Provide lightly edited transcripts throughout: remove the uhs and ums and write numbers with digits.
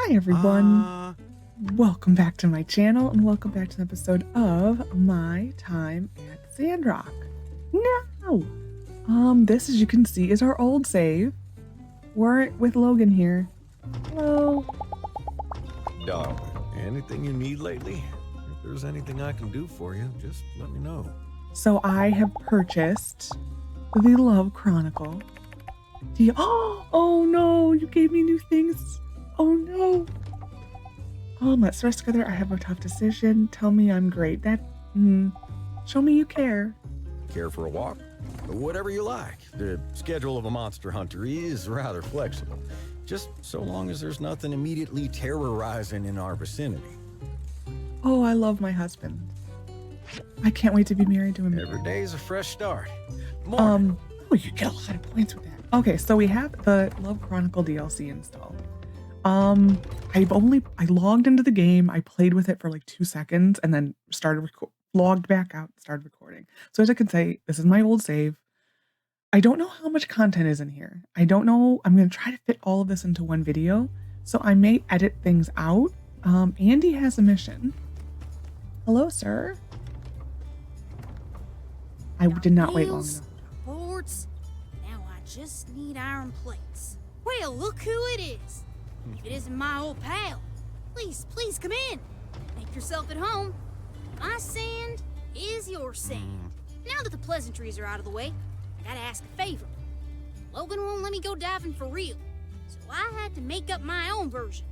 Hi everyone, welcome back to my channel and welcome back to an episode of My Time at Sandrock. Now, this as you can see is our old save. We're with Logan here. Hello. Darling, anything you need lately? If there's anything I can do for you, just let me know. So I have purchased the Love Chronicle. Oh no, you gave me new things. Oh no. Let's rest together. I have a tough decision. Tell me I'm great. Show me you care. Care for a walk? Whatever you like. The schedule of a monster hunter is rather flexible. Just so long as there's nothing immediately terrorizing in our vicinity. Oh, I love my husband. I can't wait to be married to him. Every day is a fresh start. Oh, you get a lot of points with that. Okay, so we have the Love Chronicle DLC installed. I logged into the game, I played with it for like 2 seconds and then logged back out and started recording. So as I can say, this is my old save. I don't know how much content is in here. I don't know. I'm going to try to fit all of this into one video. So I may edit things out. Andy has a mission. Hello, sir. I did not wait long enough. Boards. Now I just need iron plates. Well, look who it is. If it isn't my old pal, please come in. Make yourself at home. My sand is your sand. Now that the pleasantries are out of the way, I gotta ask a favor. Logan won't let me go diving for real, so I had to make up my own version.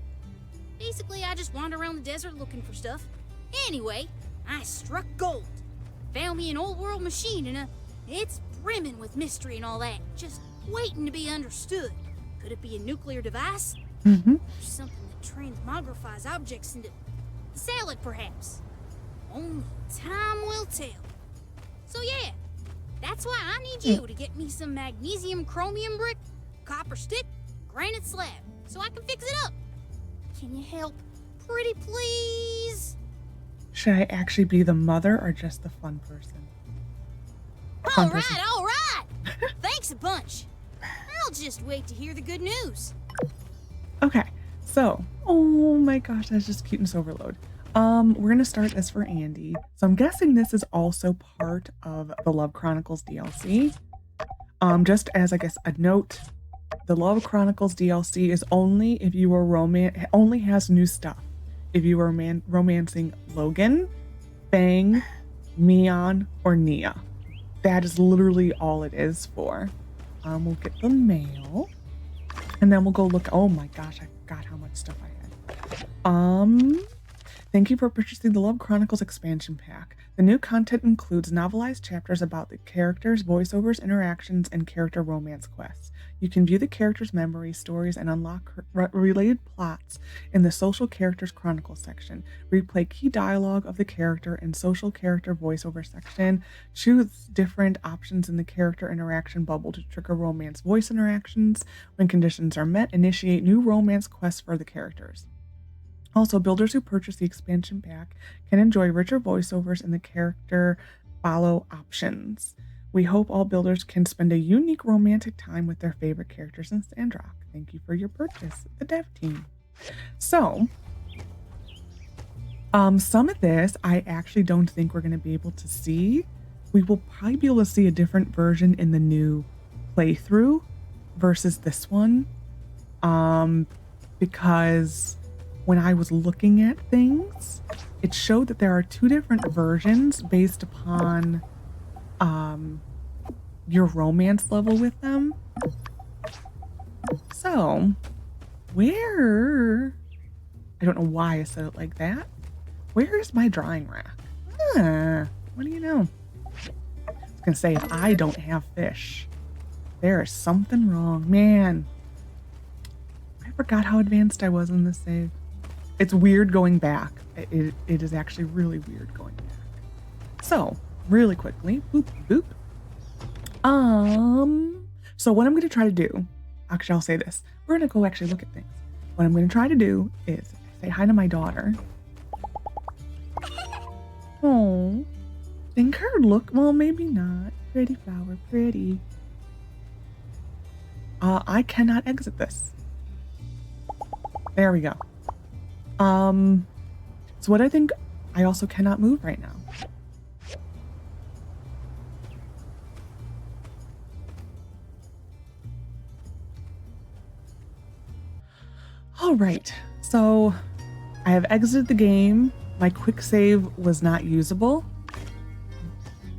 Basically, I just wander around the desert looking for stuff. Anyway, I struck gold. Found me an old world machine and it's brimming with mystery and all that, just waiting to be understood. Could it be a nuclear device? Or something that transmogrifies objects into salad, perhaps? Only time will tell. So yeah, that's why I need you to get me some magnesium chromium brick, copper stick, granite slab, so I can fix it up. Can you help, pretty please? Should I actually be the mother or just the fun person? All right. Thanks a bunch. I'll just wait to hear the good news. Okay, so, oh my gosh, that's just cuteness overload. We're gonna start this for Andy. So I'm guessing this is also part of the Love Chronicles DLC. Just as I guess a note, the Love Chronicles DLC is only if you are only has new stuff. If you are romancing Logan, Fang, Mion, or Nia. That is literally all it is for. We'll get the mail. And then we'll go look. Oh my gosh, I forgot how much stuff I had. Thank you for purchasing the Love Chronicles expansion pack. The new content includes novelized chapters about the characters, voiceovers, interactions, and character romance quests. You can view the characters' memories, stories, and unlock related plots in the Social Characters Chronicles section. Replay key dialogue of the character in Social Character Voiceover section. Choose different options in the character interaction bubble to trigger romance voice interactions. When conditions are met, initiate new romance quests for the characters. Also, builders who purchase the expansion pack can enjoy richer voiceovers in the character follow options. We hope all builders can spend a unique romantic time with their favorite characters in Sandrock. Thank you for your purchase, the dev team. So, some of this I actually don't think we're going to be able to see. We will probably be able to see a different version in the new playthrough versus this one. Because when I was looking at things, it showed that there are 2 different versions based upon your romance level with them. So, I don't know why I said it like that. Where is my drying rack? What do you know? I was gonna say, if I don't have fish, there is something wrong. Man, I forgot how advanced I was in this save. It's weird going back. It is actually really weird going back. So, really quickly, boop, boop. So what I'm going to try to do, actually I'll say this. We're going to go actually look at things. What I'm going to try to do is say hi to my daughter. Oh, think her look, well, maybe not. Pretty flower, pretty. I cannot exit this. There we go. So what I think, I also cannot move right now. All right, so I have exited the game. My quick save was not usable,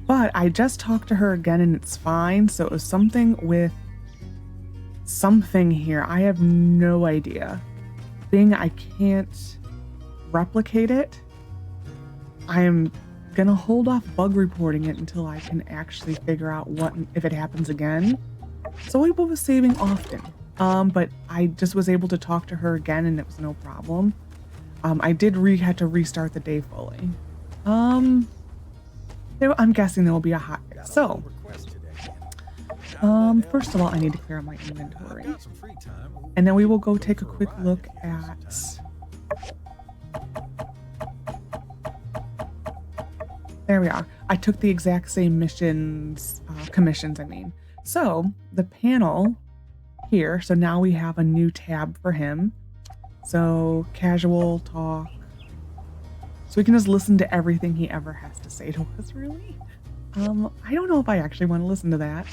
but I just talked to her again and it's fine. So it was something with something here. I have no idea. Being I can't replicate it, I am gonna hold off bug reporting it until I can actually figure out what if it happens again. So I was saving often, but I just was able to talk to her again and it was no problem. I did had to restart the day fully. I'm guessing there will be a hot fix. So, first of all, I need to clear out my inventory, and then we will go take a quick look at. There we are. I took the exact same missions, commissions, I mean. So, the panel here, so now we have a new tab for him. So, casual talk. So we can just listen to everything he ever has to say to us, really. I don't know if I actually want to listen to that.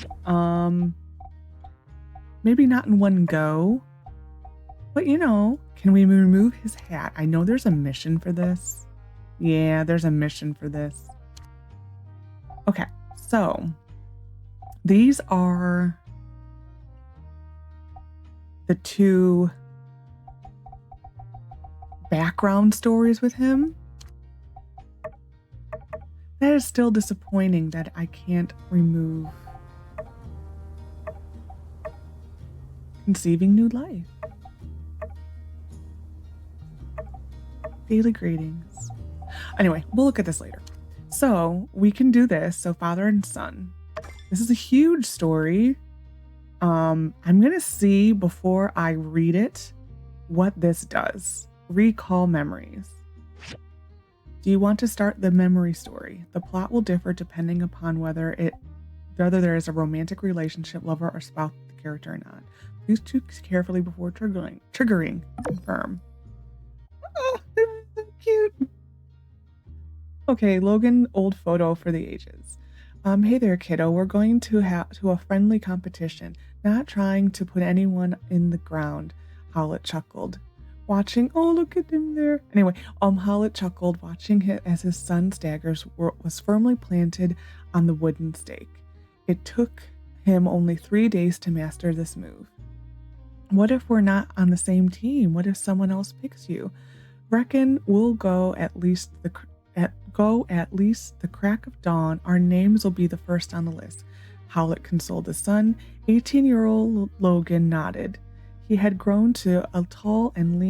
Maybe not in one go. But you know, can we remove his hat? I know there's a mission for this. Yeah, there's a mission for this. Okay, so these are the two background stories with him. That is still disappointing that I can't remove conceiving new life. Daily greetings. Anyway, we'll look at this later. So we can do this. So father and son. This is a huge story. I'm gonna see before I read it what this does. Recall memories. Do you want to start the memory story? The plot will differ depending upon whether there is a romantic relationship, lover, or spouse with the character or not. Please choose carefully before triggering. Confirm. Oh, this is so cute. Okay, Logan, old photo for the ages. Hey there, kiddo. We're going to a friendly competition. Not trying to put anyone in the ground. Howlett chuckled. Oh, look at him there. Anyway, Howlett chuckled, watching it as his son's daggers was firmly planted on the wooden stake. It took him only 3 days to master this move. What if we're not on the same team? What if someone else picks you? Reckon we'll go at least the crack of dawn. Our names will be the first on the list. Howlett consoled his son. 18-year-old Logan nodded. He had grown to be tall and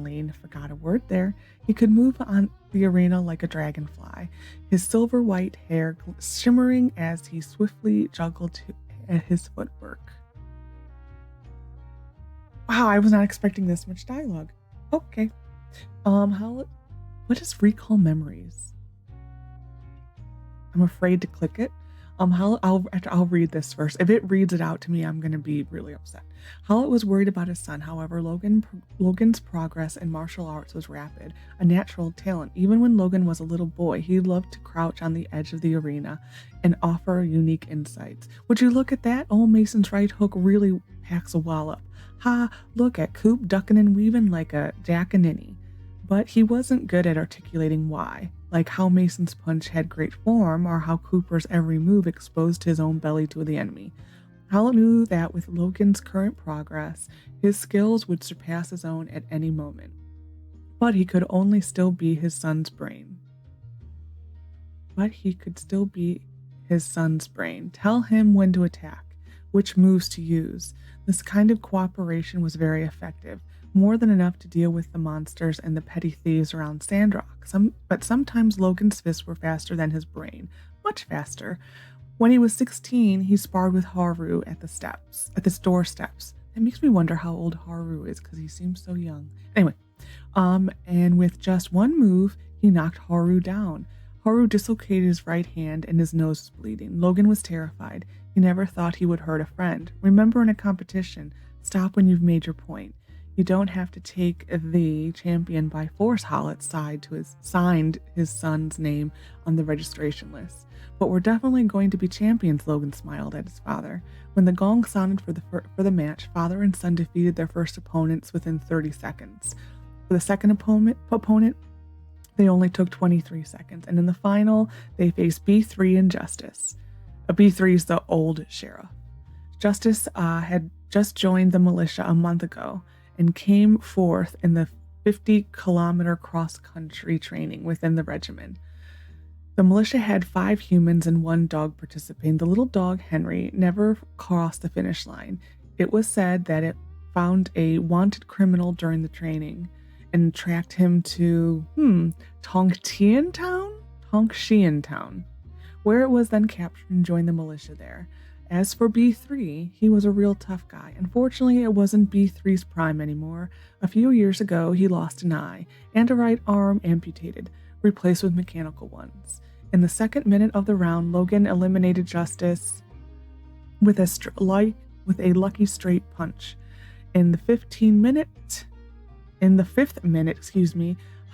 lean. Forgot a word there. He could move on the arena like a dragonfly, his silver white hair shimmering as he swiftly juggled at his footwork. Wow, I was not expecting this much dialogue. Okay. What is recall memories? I'm afraid to click it. I'll read this first. If it reads it out to me, I'm going to be really upset. Howlett was worried about his son. However, Logan's progress in martial arts was rapid, a natural talent. Even when Logan was a little boy, he loved to crouch on the edge of the arena and offer unique insights. Would you look at that? Old Mason's right hook really packs a wallop. Ha, look at Coop ducking and weaving like a jack and ninny. But he wasn't good at articulating why, like how Mason's punch had great form or how Cooper's every move exposed his own belly to the enemy. Howlett knew that with Logan's current progress, his skills would surpass his own at any moment. But he could still be his son's brain. Tell him when to attack, which moves to use. This kind of cooperation was very effective. More than enough to deal with the monsters and the petty thieves around Sandrock. But sometimes Logan's fists were faster than his brain, much faster. When he was 16, he sparred with Haru at the store steps. It makes me wonder how old Haru is because he seems so young. Anyway, and with just one move, he knocked Haru down. Haru dislocated his right hand and his nose was bleeding. Logan was terrified. He never thought he would hurt a friend. Remember, in a competition, stop when you've made your point. You don't have to take the champion by force. Hollett signed his son's name on the registration list. But we're definitely going to be champions, Logan smiled at his father. When the gong sounded for the match, father and son defeated their first opponents within 30 seconds. For the second opponent, they only took 23 seconds. And in the final, they faced B3 and Justice. B3 is the old sheriff. Justice had just joined the militia a month ago and came forth in the 50-kilometer cross-country training within the regiment. The militia had 5 humans and 1 dog participating. The little dog, Henry, never crossed the finish line. It was said that it found a wanted criminal during the training and tracked him to, Tongxian Town, where it was then captured and joined the militia there. As for B3, he was a real tough guy. Unfortunately, it wasn't B3's prime anymore. A few years ago, he lost an eye and a right arm amputated, replaced with mechanical ones. In the second minute of the round, Logan eliminated Justice with a lucky straight punch. In the fifth minute,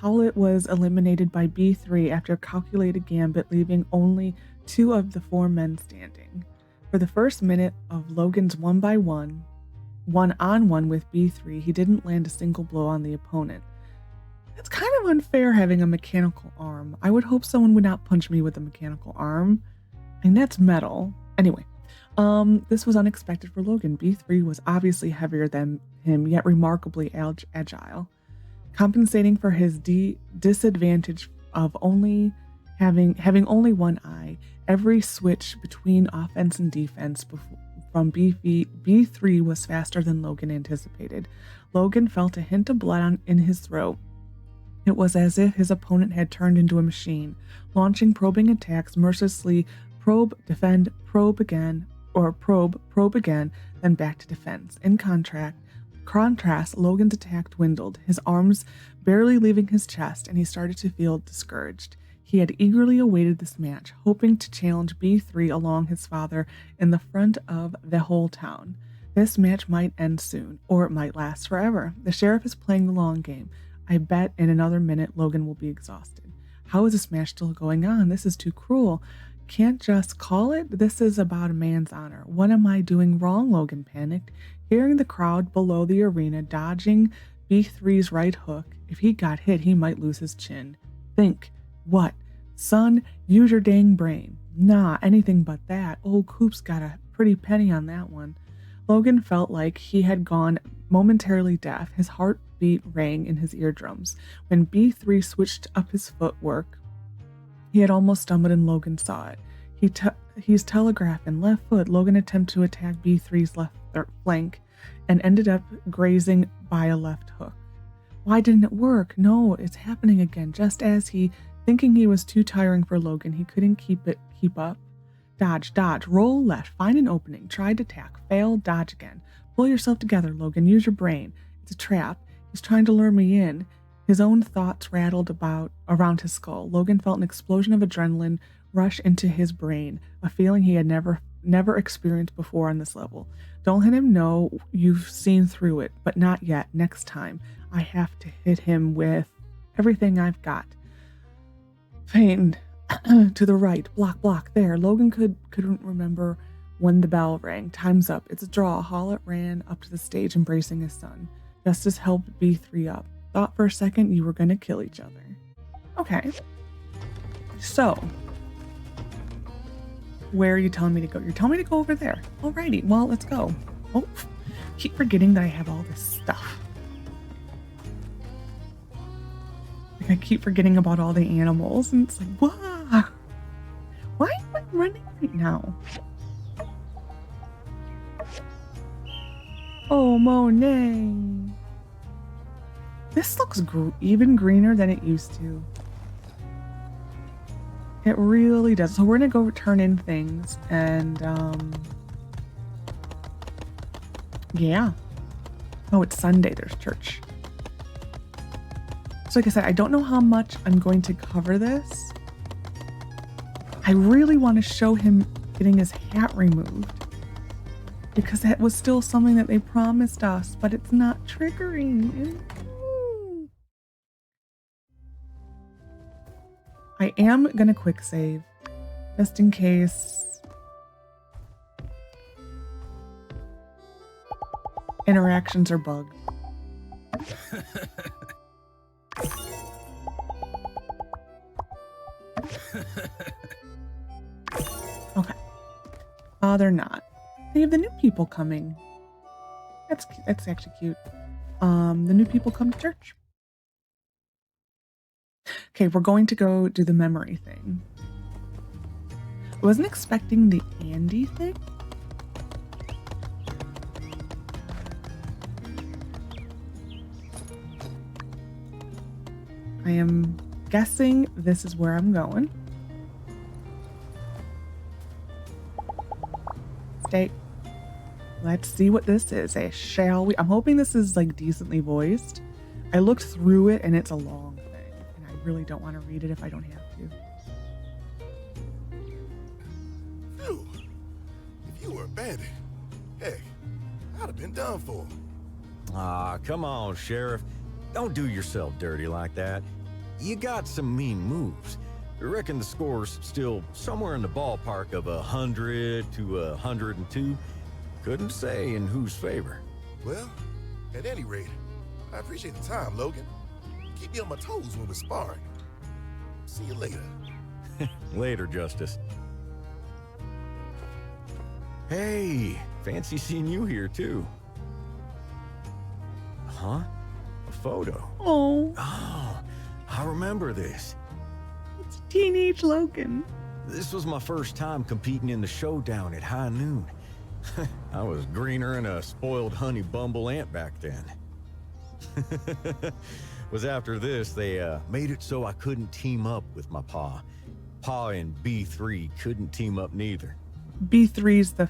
Howlett was eliminated by B3 after a calculated gambit, leaving only 2 of the 4 men standing. For the first minute of Logan's one-on-one with B3, he didn't land a single blow on the opponent. It's kind of unfair having a mechanical arm. I would hope someone would not punch me with a mechanical arm. And that's metal. Anyway, this was unexpected for Logan. B3 was obviously heavier than him, yet remarkably agile. Compensating for his disadvantage of having only 1 eye, every switch between offense and defense from B3 was faster than Logan anticipated. Logan felt a hint of blood in his throat. It was as if his opponent had turned into a machine, launching probing attacks mercilessly, probe, defend, probe again, then back to defense. In contrast, Logan's attack dwindled, his arms barely leaving his chest, and he started to feel discouraged. He had eagerly awaited this match, hoping to challenge B3 along his father in the front of the whole town. This match might end soon, or it might last forever. The sheriff is playing the long game. I bet in another minute Logan will be exhausted. How is this match still going on? This is too cruel. Can't just call it? This is about a man's honor. What am I doing wrong? Logan panicked, hearing the crowd below the arena dodging B3's right hook. If he got hit, he might lose his chin. Think. What? Son, use your dang brain. Nah, anything but that. Old Coop's got a pretty penny on that one. Logan felt like he had gone momentarily deaf. His heartbeat rang in his eardrums. When B3 switched up his footwork, he had almost stumbled and Logan saw it. He's telegraphing left foot. Logan attempted to attack B3's left flank and ended up grazing by a left hook. Why didn't it work? No, it's happening again. Just as thinking he was too tiring for Logan, he couldn't keep up. Dodge, roll left, find an opening, tried to attack, fail, dodge again. Pull yourself together, Logan, use your brain. It's a trap. He's trying to lure me in. His own thoughts rattled around his skull. Logan felt an explosion of adrenaline rush into his brain, a feeling he had never experienced before on this level. Don't let him know you've seen through it, but not yet. Next time, I have to hit him with everything I've got. Feint to the right, block, there. Logan couldn't remember when the bell rang. Time's up. It's a draw. Howlett ran up to the stage, embracing his son. Justice helped B3 up. Thought for a second you were going to kill each other. Okay. So, where are you telling me to go? You're telling me to go over there. Alrighty, well, let's go. Oh, keep forgetting that I have all this stuff. Like, I keep forgetting about all the animals, and it's like, wow. Why am I running right now? Oh, Monet. This looks even greener than it used to. It really does. So we're gonna go turn in things and yeah. Oh, it's Sunday, there's church. So like I said, I don't know how much I'm going to cover this. I really want to show him getting his hat removed. because that was still something that they promised us, but it's not triggering. I am gonna quick save just in case interactions are bugged. Okay. They're not. They have the new people coming. That's actually cute. The new people come to church. Okay, we're going to go do the memory thing. I wasn't expecting the Andy thing. I am guessing this is where I'm going. Stay. Let's see what this is. Shall we? I'm hoping this is like decently voiced. I looked through it and it's a long thing, and I really don't want to read it if I don't have to. Phew. If you were abandoned, heck, I'd have been done for. Ah, come on, Sheriff. Don't do yourself dirty like that. You got some mean moves. I reckon the score's still somewhere in the ballpark of 100 to 102. Couldn't say in whose favor. Well, at any rate, I appreciate the time, Logan. Keep me on my toes when we're sparring. See you later. Later, Justice. Hey, fancy seeing you here, too. Huh? A photo? Oh, I remember this. it's teenage Logan. This was my first time competing in the showdown at high noon. I was greener than a spoiled honey bumble ant back then. Was after this, they made it so I couldn't team up with my pa. Pa and B3 couldn't team up neither. B3's the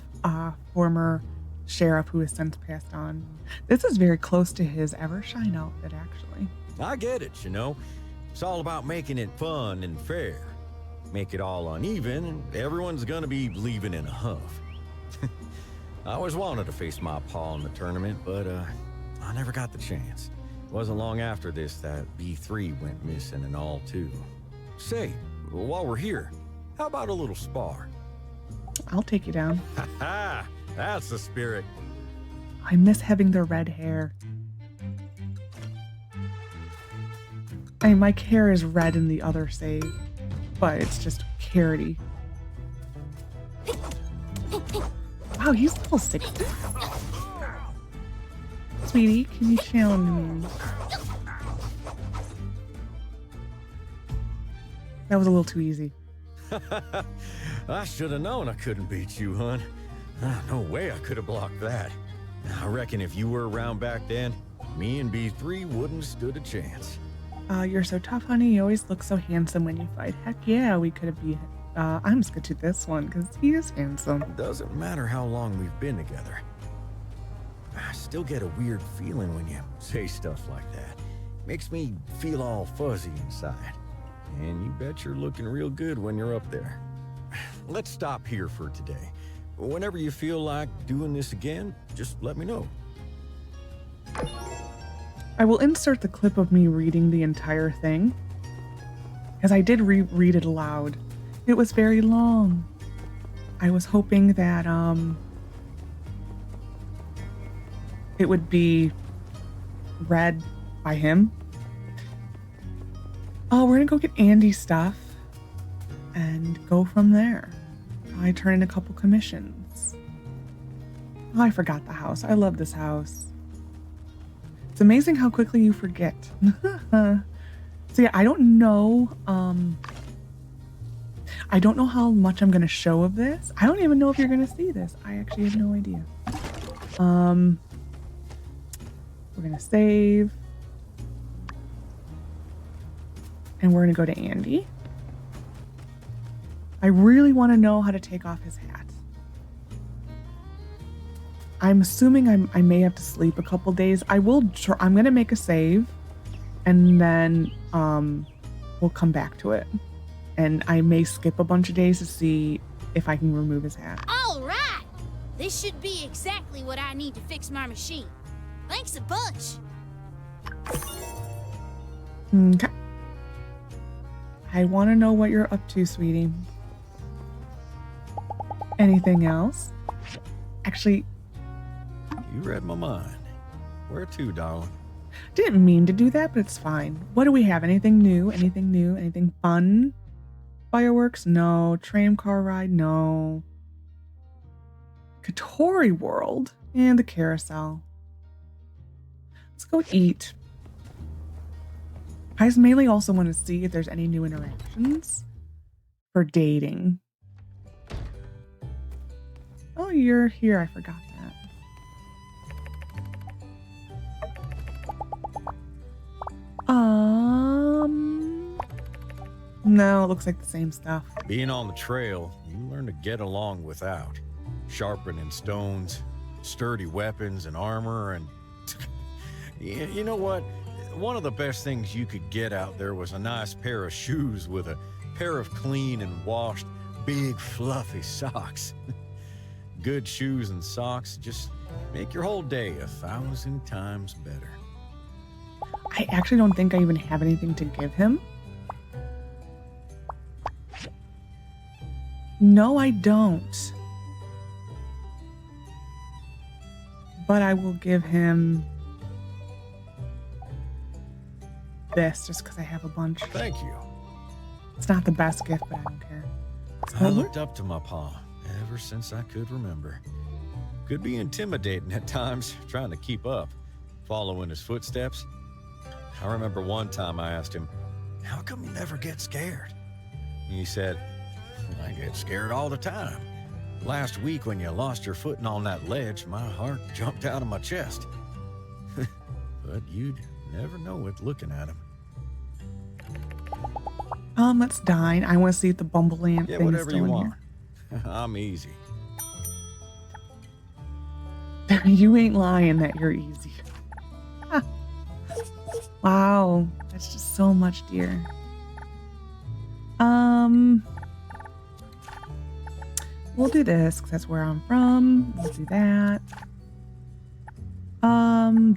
former sheriff who has since passed on. This is very close to his Evershine outfit, actually. I get it, you know. It's all about making it fun and fair. Make it all uneven, and everyone's gonna be leaving in a huff. I always wanted to face my pa in the tournament, but I never got the chance. It wasn't long after this that B3 went missing and all too. Say, while we're here, how about a little spar? I'll take you down. Ha ha! That's the spirit. I miss having the red hair. I mean, my hair is red in the other save, but it's just carroty. Wow, he's level 60. Sweetie, can you challenge me? That was a little too easy. I should have known I couldn't beat you, hon. No way I could have blocked that. I reckon if you were around back then, me and B3 wouldn't have stood a chance. You're so tough, honey. You always look so handsome when you fight. Heck yeah, we could have beat him. I'm just gonna do this one because he is handsome. Doesn't matter how long we've been together. I still get a weird feeling when you say stuff like that. Makes me feel all fuzzy inside. And you bet you're looking real good when you're up there. Let's stop here for today. Whenever you feel like doing this again, just let me know. I will insert the clip of me reading the entire thing, because I did read it aloud. It was very long. I was hoping that it would be read by him. Oh, we're gonna go get Andy's stuff and go from there. I turn in a couple commissions. Oh, I forgot the house. I love this house. It's amazing how quickly you forget. So yeah, I don't know. I don't know how much I'm gonna show of this. I don't even know if you're gonna see this. I actually have no idea. We're gonna save. And we're gonna go to Andy. I really want to know how to take off his hat. I'm assuming I may have to sleep a couple days. I'm gonna make a save, and then we'll come back to it. And I may skip a bunch of days to see if I can remove his hat. All right! This should be exactly what I need to fix my machine. Thanks a bunch. Okay. I want to know what you're up to, sweetie. Anything else? Actually, You read my mind. Where to, darling? didn't mean to do that, but it's fine. What do we have? Anything new? Anything new? Anything fun? Fireworks? No. Tram car ride? No. Katori World and the carousel. Let's go eat. I just mainly also want to see if there's any new interactions for dating. Oh, you're here. I forgot that. No, it looks like the same stuff. Being on the trail, you learn to get along without. Sharpening stones, sturdy weapons and armor, and you know what? One of the best things you could get out there was a nice pair of shoes with a pair of clean and washed, big, fluffy socks. Good shoes and socks just make your whole day 1,000 times better. I actually don't think I even have anything to give him. No, I don't. But I will give him this just because I have a bunch. Thank you. It's not the best gift, but I don't care. I looked up to my pa ever since I could remember. Could be intimidating at times, trying to keep up, following his footsteps. I remember one time I asked him, "How come you never get scared?" And he said, "I get scared all the time. Last week when you lost your footing on that ledge, my heart jumped out of my chest." But you'd never know it looking at him. Let's dine. I want to see if the Bumbleland Yeah, thing is whatever still you in want. I'm easy. here. You ain't lying that you're easy. Wow, that's just so much, dear. We'll do this because that's where I'm from. We'll do that.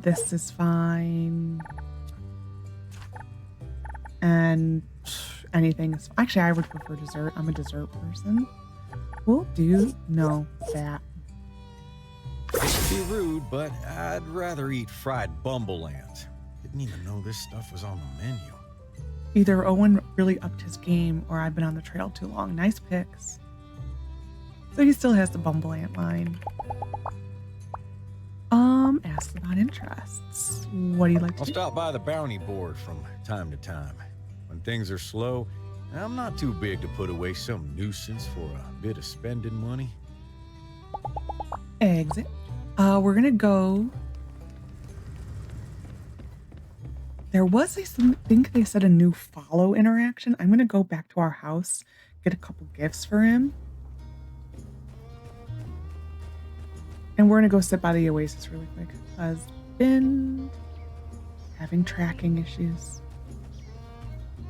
This is fine. And anything is actually I would prefer dessert. I'm a dessert person. We'll do that. Hate to be rude, but I'd rather eat fried bumblelands. Didn't even know this stuff was on the menu. Either Owen really upped his game or I've been on the trail too long. Nice picks. So he still has the Bumble Ant line. Ask about interests. What do you like to I'll do? stop by the bounty board from time to time. When things are slow, I'm not too big to put away some nuisance for a bit of spending money. Exit. We're gonna go. There was I think they said a new follow interaction. I'm gonna go back to our house, get a couple gifts for him. And we're gonna go sit by the oasis really quick. Husband having tracking issues.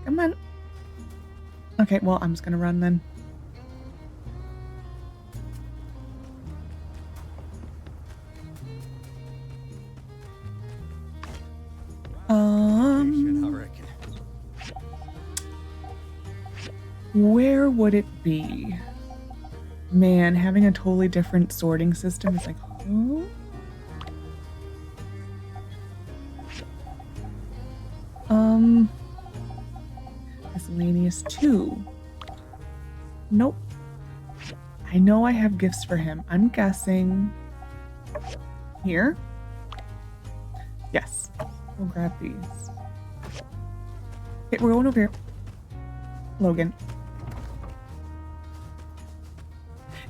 Come on. Okay, well, I'm just gonna run then. I reckon. Where would it be? Man, having a totally different sorting system is like, oh. Miscellaneous 2. Nope. I know I have gifts for him. I'm guessing here. Yes. We'll grab these. Okay, we're going over here. Logan.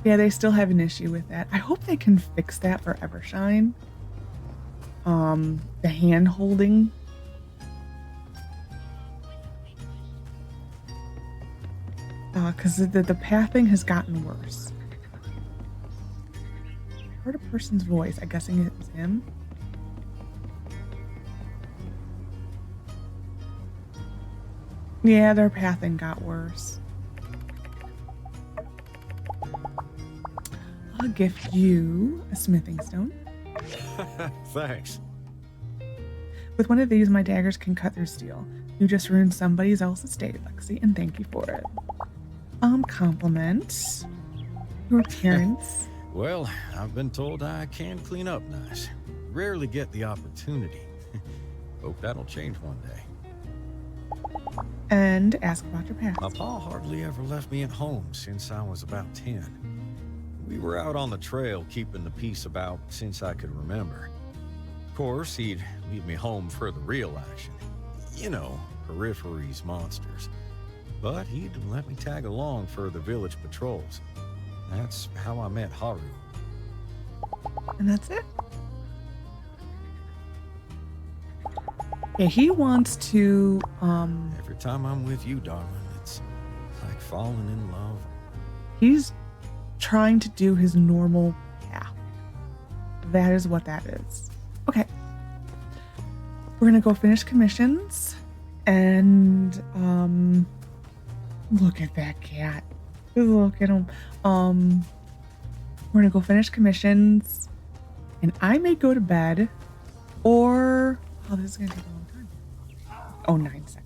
Yeah, they still have an issue with that. I hope they can fix that for Evershine. The hand holding. Because the pathing has gotten worse. I heard a person's voice. I'm guessing it was him. Yeah, their pathing got worse. I'll gift you a smithing stone. Thanks. With one of these, my daggers can cut through steel. You just ruined somebody else's day, Lexi, and thank you for it. Compliment. Your appearance. Well, I've been told I can clean up nice. Rarely get the opportunity. Hope that'll change one day. And ask about your past. My pa hardly ever left me at home since I was about 10. We were out on the trail keeping the peace about since I could remember. Of course, he'd leave me home for the real action. You know, peripheries monsters. But he'd let me tag along for the village patrols. That's how I met Haru. And that's it. Yeah, he wants to, Every time I'm with you, darling, it's like falling in love. he's trying to do his normal path. That is what that is. Okay. We're gonna go finish commissions. And, look at that cat. Look at him. We're gonna go finish commissions. And I may go to bed. Or, oh, this is gonna take a long time. Oh, 9 seconds.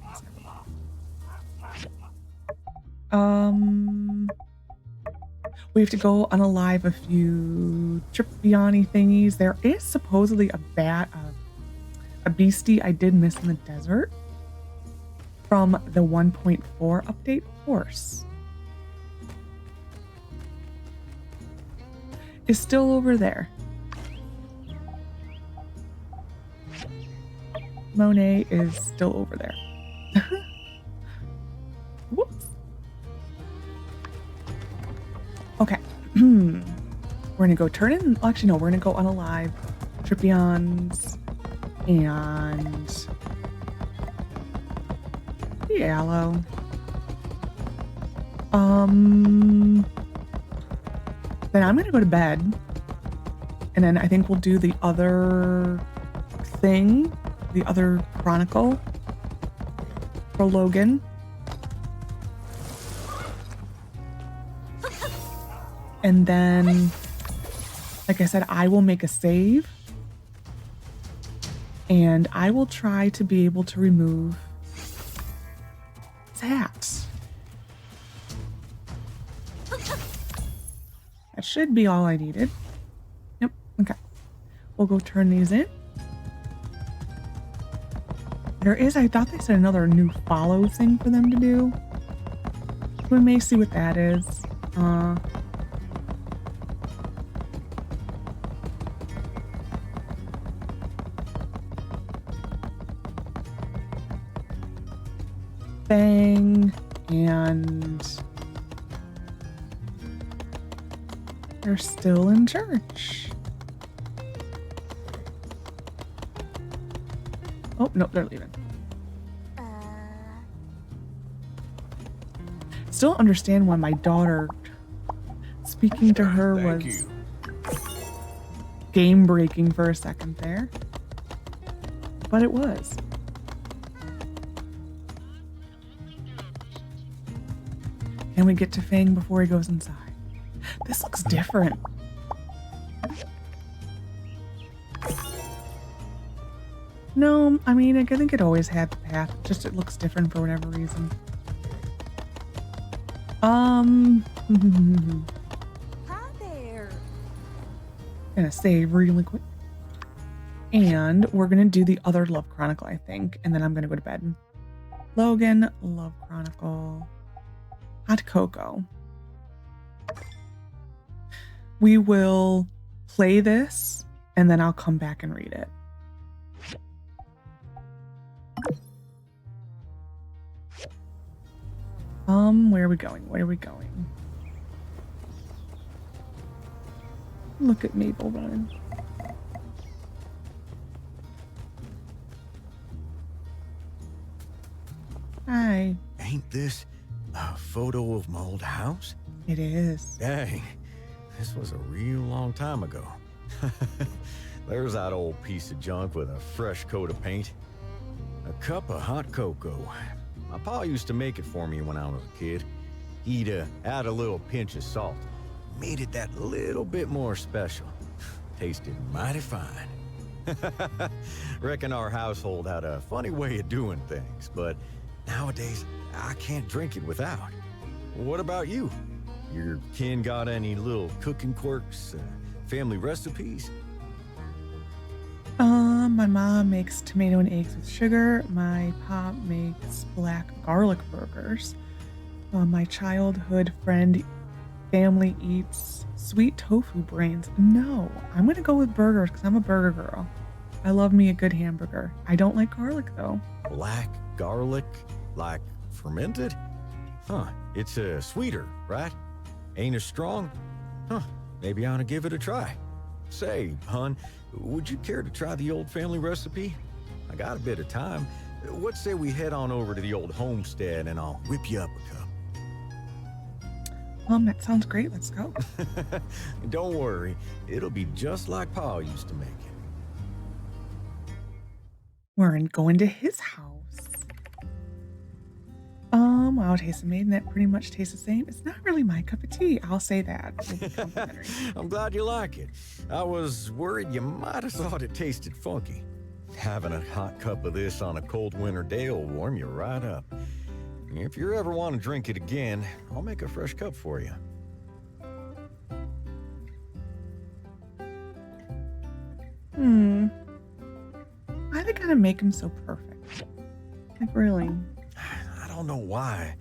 We have to go unalive a few Trippiani thingies. There is supposedly a beastie I did miss in the desert from the 1.4 update horse. Is still over there. Monet is still over there. Whoops. Okay. We're gonna go turn in. Actually, no, we're gonna go unalive Trippions and Yellow. Then I'm gonna go to bed, and then I think we'll do the other thing, the other chronicle for Logan. And then, like I said, I will make a save. And I will try to be able to remove that. That should be all I needed. Yep, okay. We'll go turn these in. There is, I thought they said another new follow thing for them to do. We may see what that is. Fang and they're still in church. Oh, no, they're leaving. Still don't understand why my daughter speaking to her was game breaking for a second there. But it was. And we get to Fang before he goes inside. This looks different. No, I mean, I think it always had the path. Just it looks different for whatever reason. Hi there. Gonna save really quick. And we're gonna do the other Love Chronicle, I think. And then I'm gonna go to bed. Logan, Love Chronicle. Hot cocoa. We will play this and then I'll come back and read it. Where are we going? Where are we going? Look at Mabel running. Hi. Ain't this a photo of my old house? It is. Dang, this was a real long time ago. There's that old piece of junk with a fresh coat of paint. A cup of hot cocoa. My pa used to make it for me when I was a kid. He'd add a little pinch of salt. made it that little bit more special. Tasted mighty fine. Reckon our household had a funny way of doing things, but nowadays I can't drink it without. What about you? Your kin got any little cooking quirks, family recipes? My mom makes tomato and eggs with sugar. My pop makes black garlic burgers. My childhood friend family eats sweet tofu brains. No, I'm gonna go with burgers because I'm a burger girl. I love me a good hamburger. I don't like garlic though. Black garlic? Like fermented? Huh, it's sweeter, right? Ain't as strong? Huh, maybe I ought to give it a try. Say, hun, would you care to try the old family recipe? I got a bit of time. What say we head on over to the old homestead and I'll whip you up a cup? That sounds great. Let's go. Don't worry, it'll be just like Pa used to make it. We're going to his house. Wow, taste amazing. That pretty much tastes the same. It's not really my cup of tea. I'll say that. It'll be complimentary. I'm glad you like it. I was worried you might have thought it tasted funky. Having a hot cup of this on a cold winter day will warm you right up. If you ever want to drink it again, I'll make a fresh cup for you. Why they gotta make him so perfect? Like, really? I don't know why.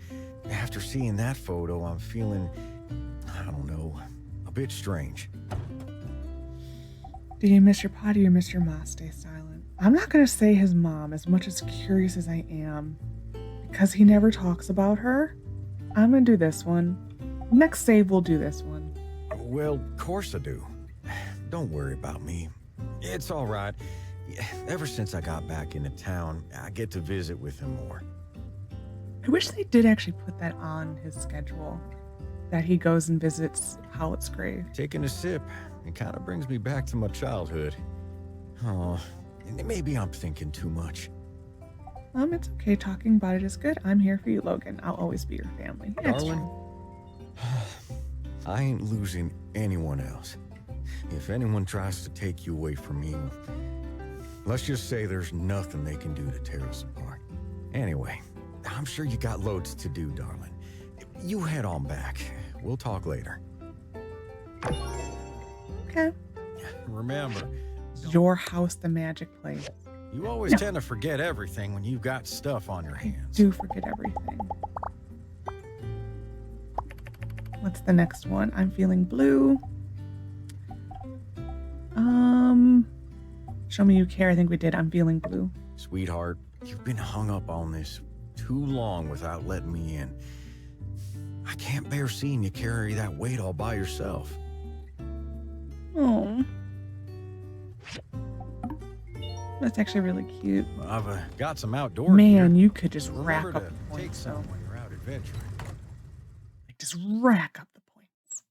After seeing that photo, I'm feeling, I don't know, a bit strange. Do you miss your pa? Do you miss your ma? Stay silent. I'm not gonna say his mom, as much as curious as I am, because he never talks about her. I'm gonna do this one. Next save, we'll do this one. Well, of course I do. Don't worry about me. It's all right. Ever since I got back into town, I get to visit with him more. I wish they did actually put that on his schedule, that he goes and visits Howlett's grave. Taking a sip, it kind of brings me back to my childhood. Oh, maybe I'm thinking too much. It's okay. Talking about it is good. I'm here for you, Logan. I'll always be your family. Yeah, it's Darling, true. I ain't losing anyone else. If anyone tries to take you away from me, let's just say there's nothing they can do to tear us apart. Anyway, I'm sure you got loads to do, darling. You head on back. We'll talk later. Okay. Remember, Your house, the magic place. you always tend to forget everything when you've got stuff on your hands. Do forget everything. What's the next one? I'm feeling blue. Show me you care. I think we did. I'm feeling blue. Sweetheart, you've been hung up on this too long without letting me in. I can't bear seeing you carry that weight all by yourself. Oh. That's actually really cute. I've got some outdoor Man, gear. you could just rack Remember up to the take points. some So. when you're out adventuring. Like, just rack up the points.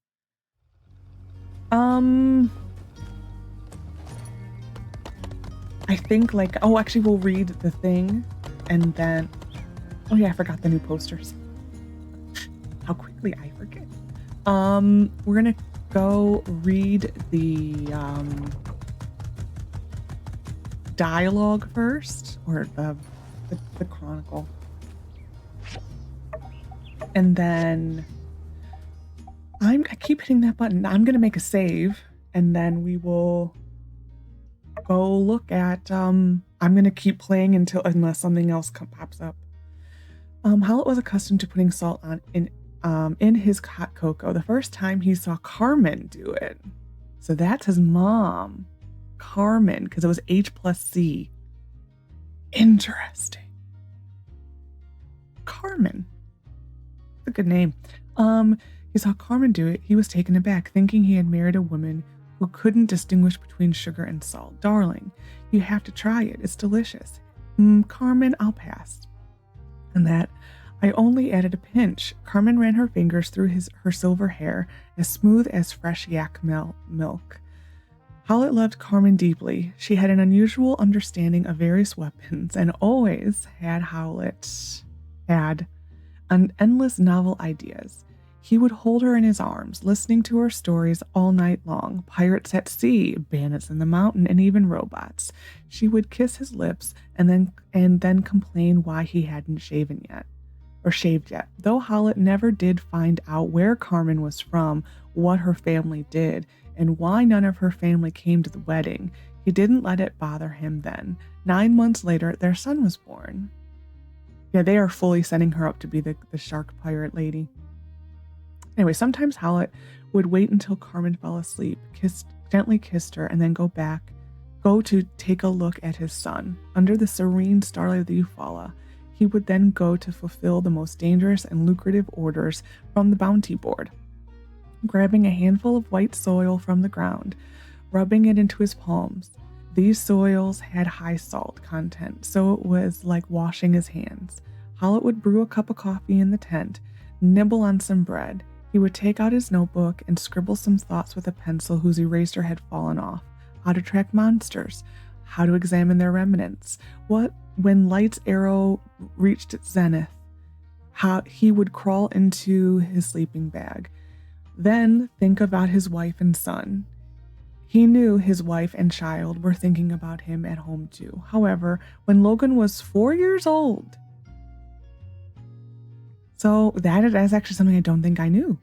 I think actually we'll read the thing and then, oh yeah, I forgot the new posters. How quickly I forget. We're gonna go read the, dialogue first, or the chronicle. And then I keep hitting that button. I'm gonna make a save, and then we will go look at. I'm gonna keep playing unless something else pops up. Howlett was accustomed to putting salt in his hot cocoa the first time he saw Carmen do it. So that's his mom, Carmen, because it was H+C. Interesting. Carmen. That's a good name. He saw Carmen do it. He was taken aback, thinking he had married a woman who couldn't distinguish between sugar and salt. Darling, you have to try it. It's delicious. Carmen, I'll pass. And that I only added a pinch. Carmen ran her fingers through her silver hair, as smooth as fresh yak milk. Howlett loved Carmen deeply. She had an unusual understanding of various weapons, and always had endless novel ideas. He would hold her in his arms, listening to her stories all night long. Pirates at sea, bandits in the mountain, and even robots. She would kiss his lips and then complain why he hadn't shaved yet. Though Howlett never did find out where Carmen was from, what her family did, and why none of her family came to the wedding, he didn't let it bother him then. 9 months later, their son was born. Yeah, they are fully setting her up to be the shark pirate lady. Anyway, sometimes Howlett would wait until Carmen fell asleep, gently kissed her, and then go to take a look at his son. Under the serene starlight of the Eufaula, he would then go to fulfill the most dangerous and lucrative orders from the bounty board. Grabbing a handful of white soil from the ground, rubbing it into his palms. These soils had high salt content, so it was like washing his hands. Howlett would brew a cup of coffee in the tent, nibble on some bread. He would take out his notebook and scribble some thoughts with a pencil whose eraser had fallen off. How to track monsters, how to examine their remnants, when Light's arrow reached its zenith, how he would crawl into his sleeping bag. Then think about his wife and son. He knew his wife and child were thinking about him at home too. However, when Logan was 4 years old, so that is actually something I don't think I knew.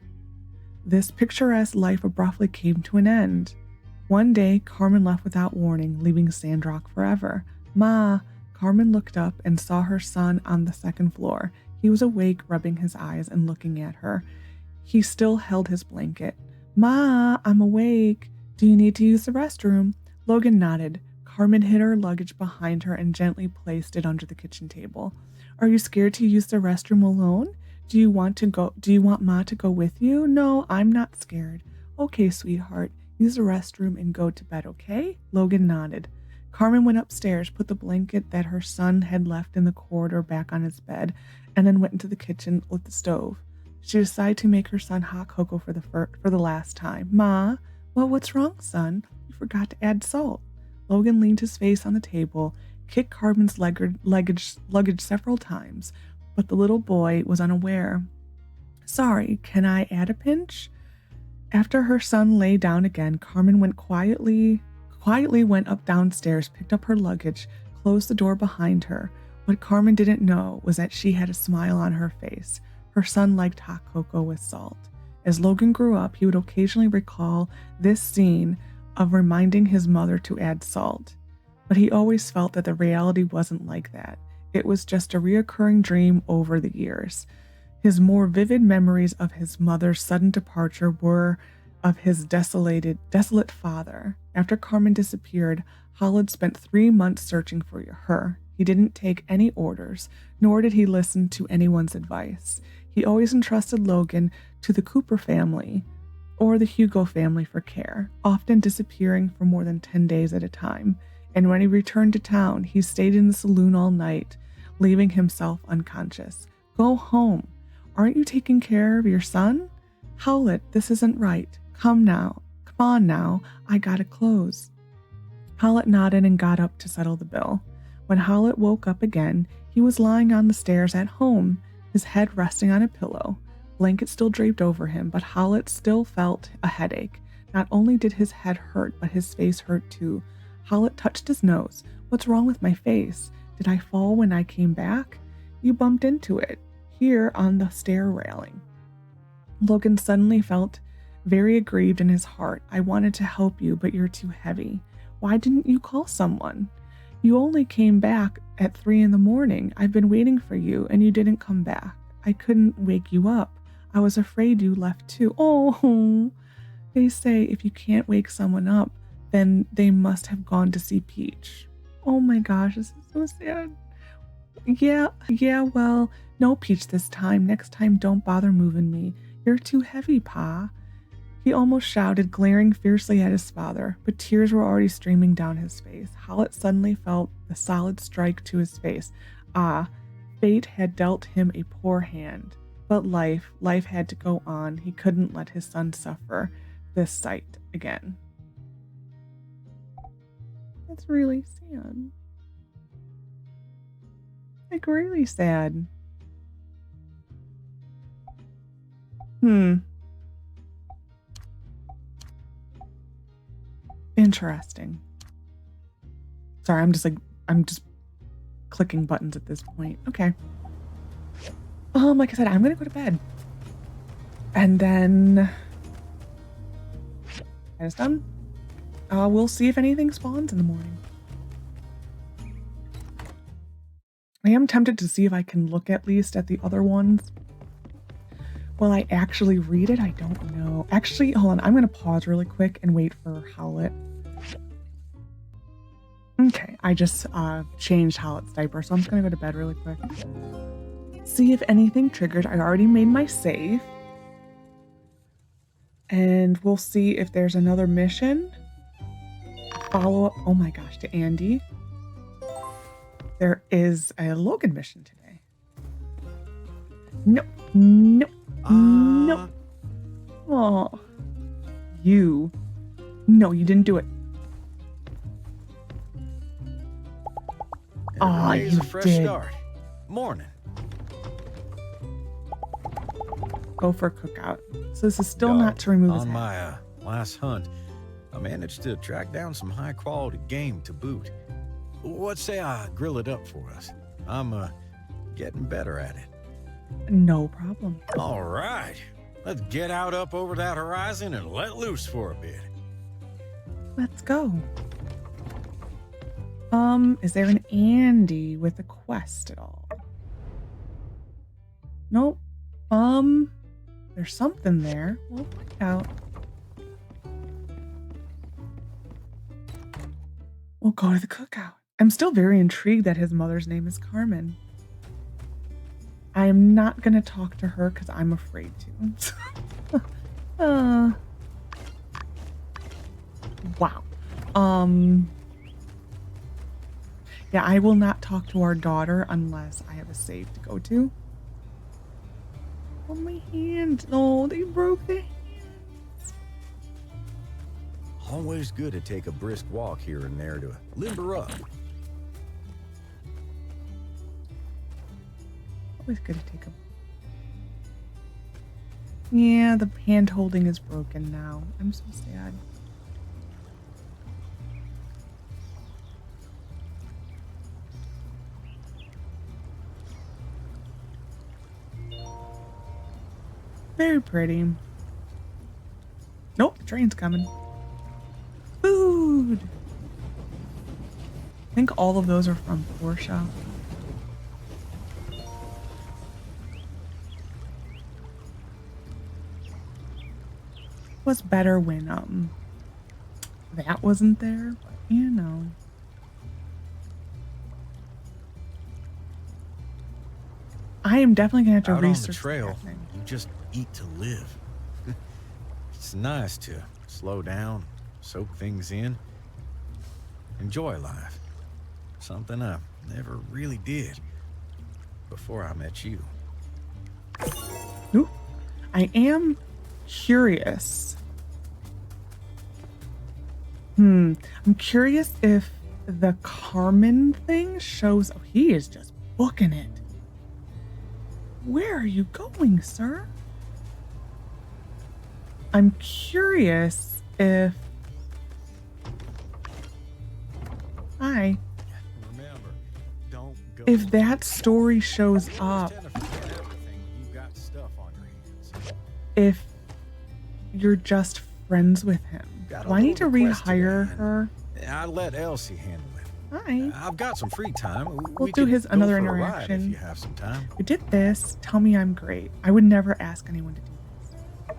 This picturesque life abruptly came to an end. One day, Carmen left without warning, leaving Sandrock forever. Ma, Carmen looked up and saw her son on the second floor. He was awake, rubbing his eyes and looking at her. He still held his blanket. Ma, I'm awake. Do you need to use the restroom? Logan nodded. Carmen hid her luggage behind her and gently placed it under the kitchen table. Are you scared to use the restroom alone? Do you want Ma to go with you? No, I'm not scared. Okay, sweetheart. Use the restroom and go to bed, okay? Logan nodded. Carmen went upstairs, put the blanket that her son had left in the corridor back on his bed, and then went into the kitchen with the stove. She decided to make her son hot cocoa for the last time. Ma, well, what's wrong, son? You forgot to add salt. Logan leaned his face on the table, kicked Carmen's luggage several times, but the little boy was unaware. Sorry, can I add a pinch? After her son lay down again, Carmen quietly went up downstairs, picked up her luggage, closed the door behind her. What Carmen didn't know was that she had a smile on her face. Her son liked hot cocoa with salt. As Logan grew up, he would occasionally recall this scene of reminding his mother to add salt. But he always felt that the reality wasn't like that. It was just a reoccurring dream over the years. His more vivid memories of his mother's sudden departure were of his desolate father. After Carmen disappeared, Howlett spent 3 months searching for her. He didn't take any orders, nor did he listen to anyone's advice. He always entrusted Logan to the Cooper family or the Hugo family for care, often disappearing for more than 10 days at a time. And when he returned to town, he stayed in the saloon all night, leaving himself unconscious. Go home. Aren't you taking care of your son? Howlett, this isn't right. Come on now. I gotta close. Howlett nodded and got up to settle the bill. When Howlett woke up again, he was lying on the stairs at home, his head resting on a pillow. Blanket still draped over him, but Howlett still felt a headache. Not only did his head hurt, but his face hurt too. Howlett touched his nose. What's wrong with my face? Did I fall when I came back? You bumped into it, here on the stair railing. Logan suddenly felt very aggrieved in his heart. I wanted to help you, but you're too heavy. Why didn't you call someone? You only came back at 3 a.m. I've been waiting for you, and you didn't come back. I couldn't wake you up. I was afraid you left too. Oh, they say if you can't wake someone up, then they must have gone to see Peach. Oh my gosh, this is so sad. Yeah, well, no Peach this time. Next time, don't bother moving me. You're too heavy, Pa. He almost shouted, glaring fiercely at his father, but tears were already streaming down his face. Howlett suddenly felt the solid strike to his face. Fate had dealt him a poor hand. But life had to go on. He couldn't let his son suffer this sight again. That's really sad. Like, really sad. Interesting. Sorry, I'm just clicking buttons at this point. Okay. Like I said, I'm gonna go to bed. And then that is done. We'll see if anything spawns in the morning. I am tempted to see if I can look at least at the other ones. Will I actually read it? I don't know. Actually, hold on. I'm going to pause really quick and wait for Howlett. Okay, I just changed Howlett's diaper, so I'm just going to go to bed really quick. See if anything triggered. I already made my save. And we'll see if there's another mission. Follow up. Oh my gosh, to Andy. There is a Logan mission today. Nope. Nope. Nope. Oh. You. No, you didn't do it. Oh, you a fresh did. Start. Morning. Go for Cookout. So this is still not to remove his On head. my last hunt, I managed to track down some high-quality game to boot. What say I grill it up for us? I'm getting better at it. No problem. All right. Let's get out up over that horizon and let loose for a bit. Let's go. Is there an Andy with a quest at all? Nope. There's something there. We'll find out. We'll go to the Cookout. I'm still very intrigued that his mother's name is Carmen. I am not going to talk to her because I'm afraid to. Wow. Yeah, I will not talk to our daughter unless I have a save to go to. Oh, my hand. Oh, they broke the hands. Always good to take a brisk walk here and there to limber up. Always good to take a... Yeah, the hand holding is broken now. I'm so sad. Very pretty. Nope, the train's coming. Food! I think all of those are from Portia. Was better when that wasn't there, but you know. I am definitely gonna have to Out on research the trail, that thing. you just eat to live. It's nice to slow down, soak things in, enjoy life. Something I never really did before I met you. Ooh, I am curious. I'm curious if the Carmen thing shows. Oh, he is just booking it. Where are you going, sir? I'm curious if... Hi. Remember, don't go. If that story shows up, Tend to forget everything when you've got stuff on your hands. if you're just friends with him. Got a Do I need to little request rehire today. her? I let Elsie handle it. Hi. I've got some free time. We'll do could his go another for a ride if interaction. you have some time. We did this. Tell me I'm great. I would never ask anyone to do this.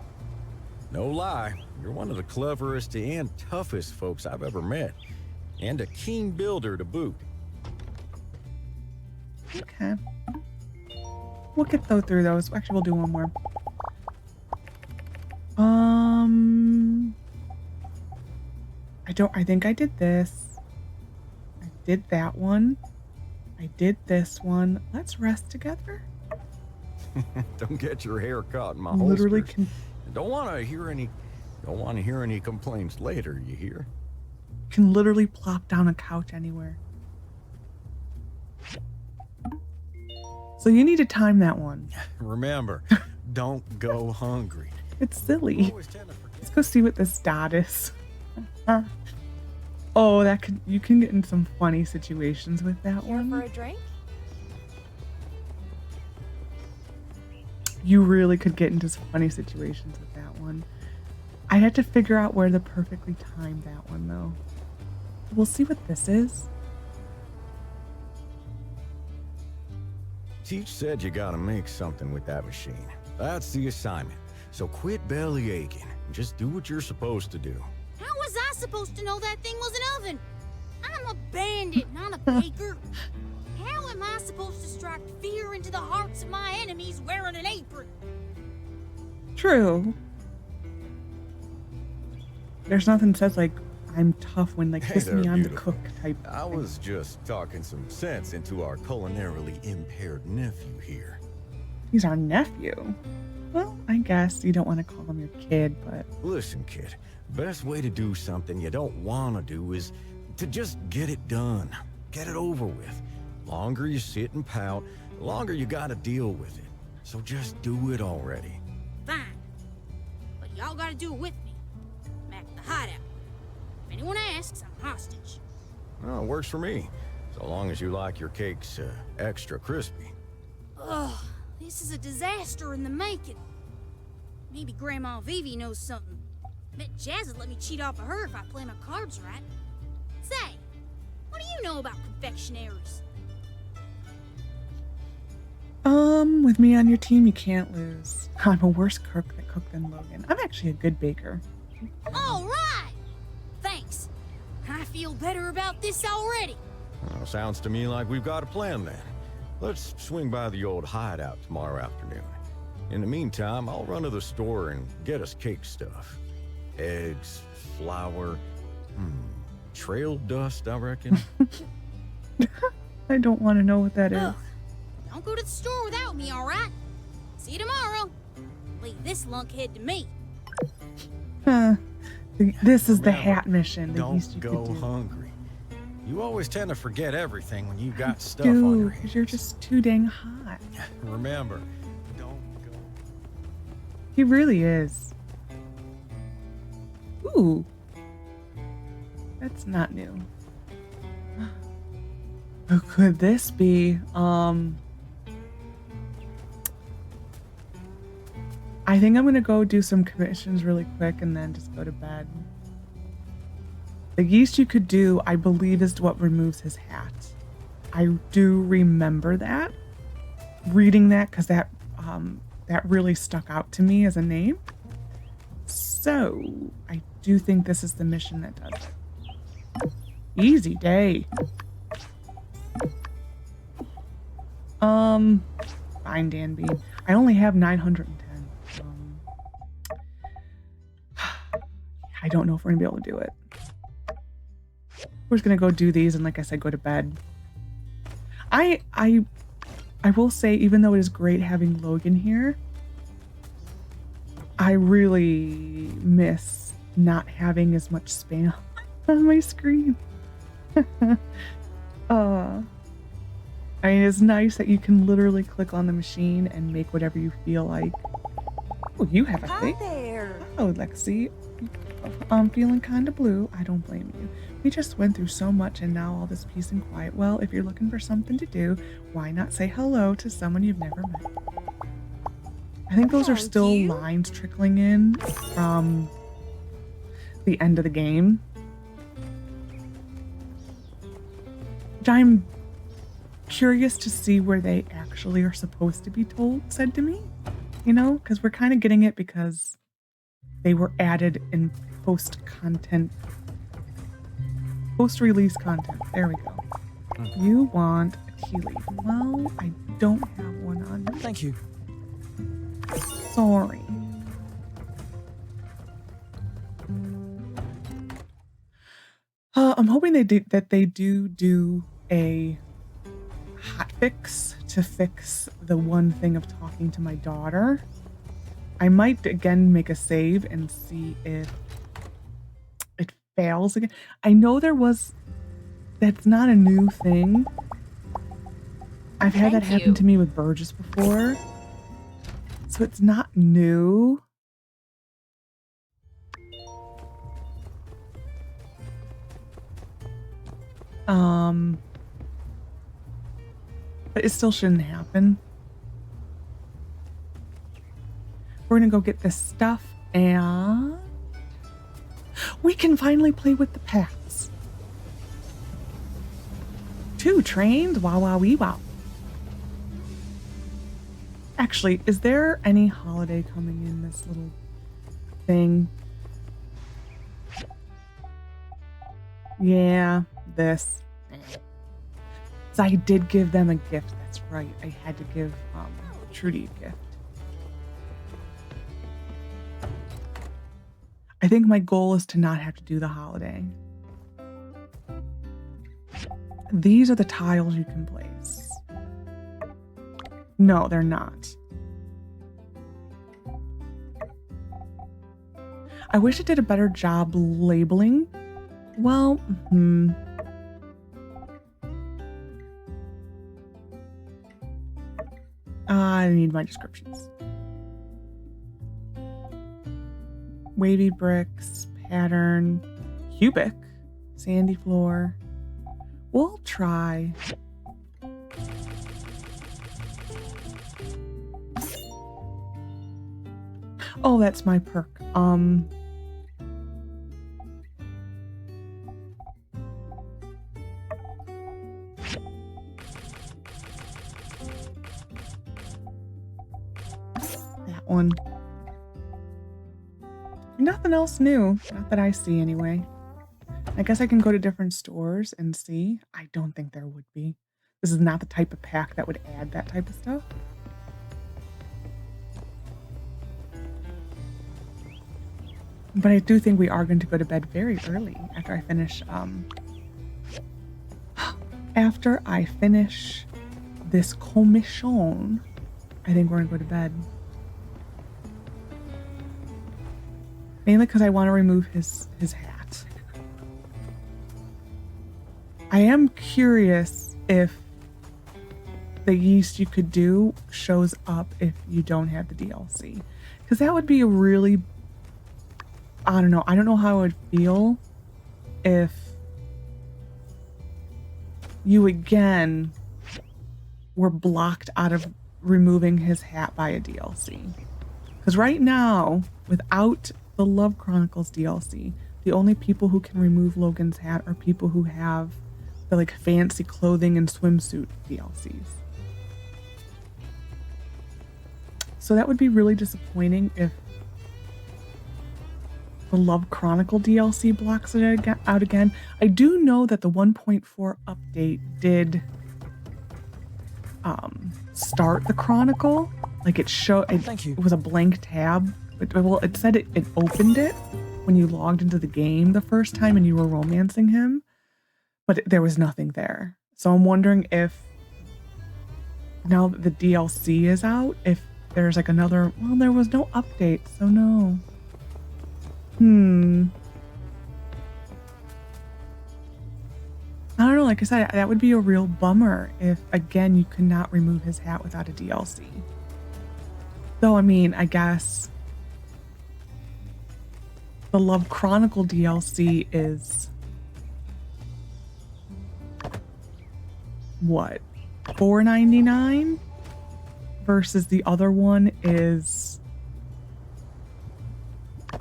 No lie, you're one of the cleverest and toughest folks I've ever met. And a keen builder to boot. Okay. We'll get through those. Actually, we'll do one more. I think I did this. I did that one. I did this one. Let's rest together. Don't get your hair caught in my Literally holsters. Don't want to hear any complaints later, you hear? can literally plop down a couch anywhere. So you need to time that one. Remember, don't go hungry. It's You silly. always tend to forget. Let's go see what this dot is. Oh, you can get in some funny situations with that Here for one. a drink? You really could get into some funny situations with that one. I'd have to figure out where to perfectly time that one though. We'll see what this is. Teach said you gotta make something with that machine. That's the assignment. So quit belly aching and just do what you're supposed to do. How was I supposed to know that thing was an oven? I'm a bandit, not a baker. How am I supposed to strike fear into the hearts of my enemies wearing an apron? True. There's nothing that says like I'm tough when like Hey kiss me, there, I'm the beautiful. cook type. I thing. was just talking some sense into our culinarily impaired nephew here. He's our nephew. Well, I guess you don't want to call him your kid, but Listen, kid, best way to do something you don't want to do is to just get it done. Get it over with. Longer you sit and pout, the longer you gotta deal with it. So just do it already. Fine. But y'all gotta do it with me. I'm at the hideout. If anyone asks, I'm hostage. Well, it works for me. So long as you like your cakes extra crispy. Ugh, this is a disaster in the making. Maybe Grandma Vivi knows something. Bet Jazz would let me cheat off of her if I play my cards right. Say, what do you know about confectionaries? with me on your team, you can't lose. I'm a worse cook than Logan. I'm actually a good baker. All right! Thanks. I feel better about this already. Well, sounds to me like we've got a plan then. Let's swing by the old hideout tomorrow afternoon. In the meantime, I'll run to the store and get us cake stuff. Eggs, flour, trail dust, I reckon. I don't want to know what that is. Ugh. Don't go to the store without me, all right? See you tomorrow. Leave this lunkhead to me. This is the Remember, hat mission. The Yeast Don't you go could do. hungry. You always tend to forget everything when you got stuff on your Dude, hands. 'cause you're just too dang hot. Remember, don't go. He really is. Ooh. That's not new. Who could this be? I think I'm gonna go do some commissions really quick and then just go to bed. The yeast you could do, I believe, is what removes his hat. I do remember that. Reading that, because that really stuck out to me as a name. So, I do think this is the mission that does it. Easy day. Fine, Danby. I only have 910. I don't know if we're gonna be able to do it. We're just gonna go do these and, like I said, go to bed. I will say, even though it is great having Logan here, I really miss not having as much spam on my screen. I mean, it's nice that you can literally click on the machine and make whatever you feel like. Oh, you have a Hi thing. there. Oh, Lexi. I'm feeling kind of blue. I don't blame you. We just went through so much and now all this peace and quiet. Well, if you're looking for something to do, why not say hello to someone you've never met? I think those are Thank still you. lines trickling in from the end of the game. Which I'm curious to see where they actually are supposed to be said to me. You know, because we're kind of getting it because they were added in post-release content. There we go. You want a tea leaf. Well, I don't have one on me. Thank you. Sorry. I'm hoping that they do a hot fix to fix the one thing of talking to my daughter. I might again make a save and see if it fails again. I know that's not a new thing. I've had that Thank happen you. to me with Burgess before. So it's not new. But it still shouldn't happen. We're gonna go get this stuff and we can finally play with the pets. 2 trains, wow, wow, wee, wow. Actually, is there any holiday coming in this little thing? Yeah, this. So I did give them a gift. That's right. I had to give Trudy a gift. I think my goal is to not have to do the holiday. These are the tiles you can place. No, they're not. I wish it did a better job labeling. Well, I need my descriptions. Wavy bricks, pattern, cubic, sandy floor. We'll try. Oh, that's my perk. That one. Nothing else new. Not that I see anyway. I guess I can go to different stores and see. I don't think there would be. This is not the type of pack that would add that type of stuff. But I do think we are going to go to bed very early after I finish this commission. I think we're gonna go to bed. Mainly because I want to remove his hat. I am curious if the yeast you could do shows up if you don't have the DLC. Because that would be a really... I don't know. I don't know how I would feel if you again were blocked out of removing his hat by a DLC. Because right now, without the Love Chronicles DLC, the only people who can remove Logan's hat are people who have the like fancy clothing and swimsuit DLCs. So that would be really disappointing if the Love Chronicle DLC blocks it out again. I do know that the 1.4 update did start the Chronicle. Like it showed, it was a blank tab. Well, it said it opened it when you logged into the game the first time and you were romancing him, but there was nothing there. So I'm wondering if now that the DLC is out, if there's like another, well, there was no update, so no. I don't know, like I said, that would be a real bummer if, again, you could not remove his hat without a DLC. Though, I mean, I guess the Love Chronicle DLC is, what, $4.99? Versus the other one is, I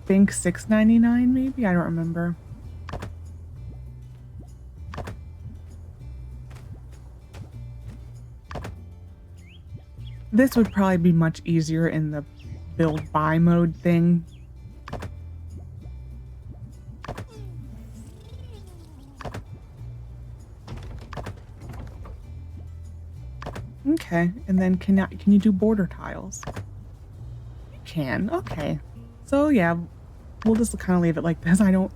think $6.99 maybe? I don't remember. This would probably be much easier in the build buy mode thing. Okay, and then can you do border tiles? You can, okay. So yeah, we'll just kind of leave it like this. I'm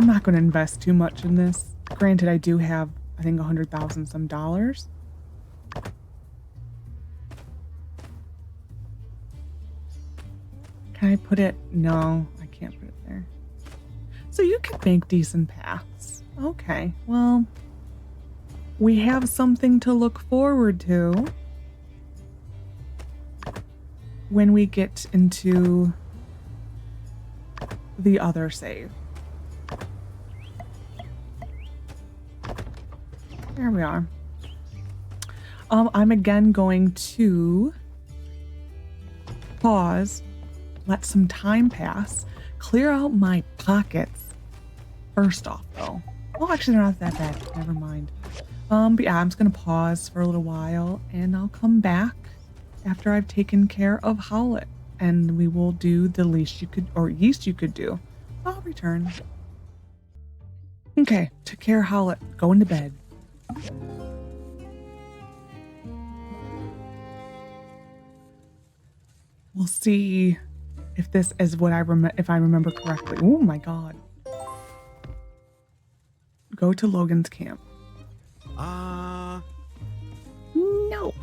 not going to invest too much in this. Granted, I do have, I think, 100,000 some dollars. Can I put it? No, I can't put it there. So you can make decent paths. Okay, well, we have something to look forward to. when we get into the other save. There we are. I'm again going to pause, let some time pass, clear out my pockets. First off, though. Well, actually, they're not that bad. Never mind. But yeah, I'm just gonna pause for a little while, and I'll come back after I've taken care of Howlett, and we will do the least you could, or yeast you could do. I'll return. Okay, took care of Howlett. Going to bed. We'll see if this is what if I remember correctly. Oh my god. Go to Logan's camp. No.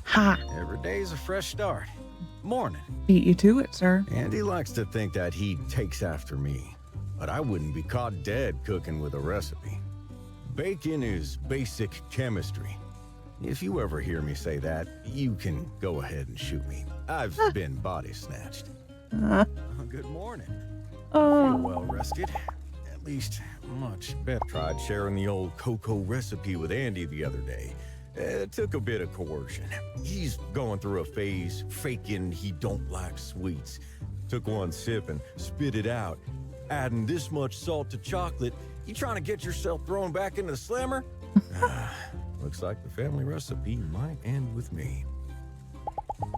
Ha. Every day's a fresh start. Morning. Beat you to it, sir. Andy likes to think that he takes after me, but I wouldn't be caught dead cooking with a recipe. Bacon is basic chemistry. If you ever hear me say that, you can go ahead and shoot me. I've been body snatched. Good morning. Feel well rested. At least much better. Tried sharing the old cocoa recipe with Andy the other day. It took a bit of coercion. He's going through a phase faking he don't like sweets. Took one sip and spit it out. Adding this much salt to chocolate, you trying to get yourself thrown back into the slammer? Looks like the family recipe might end with me.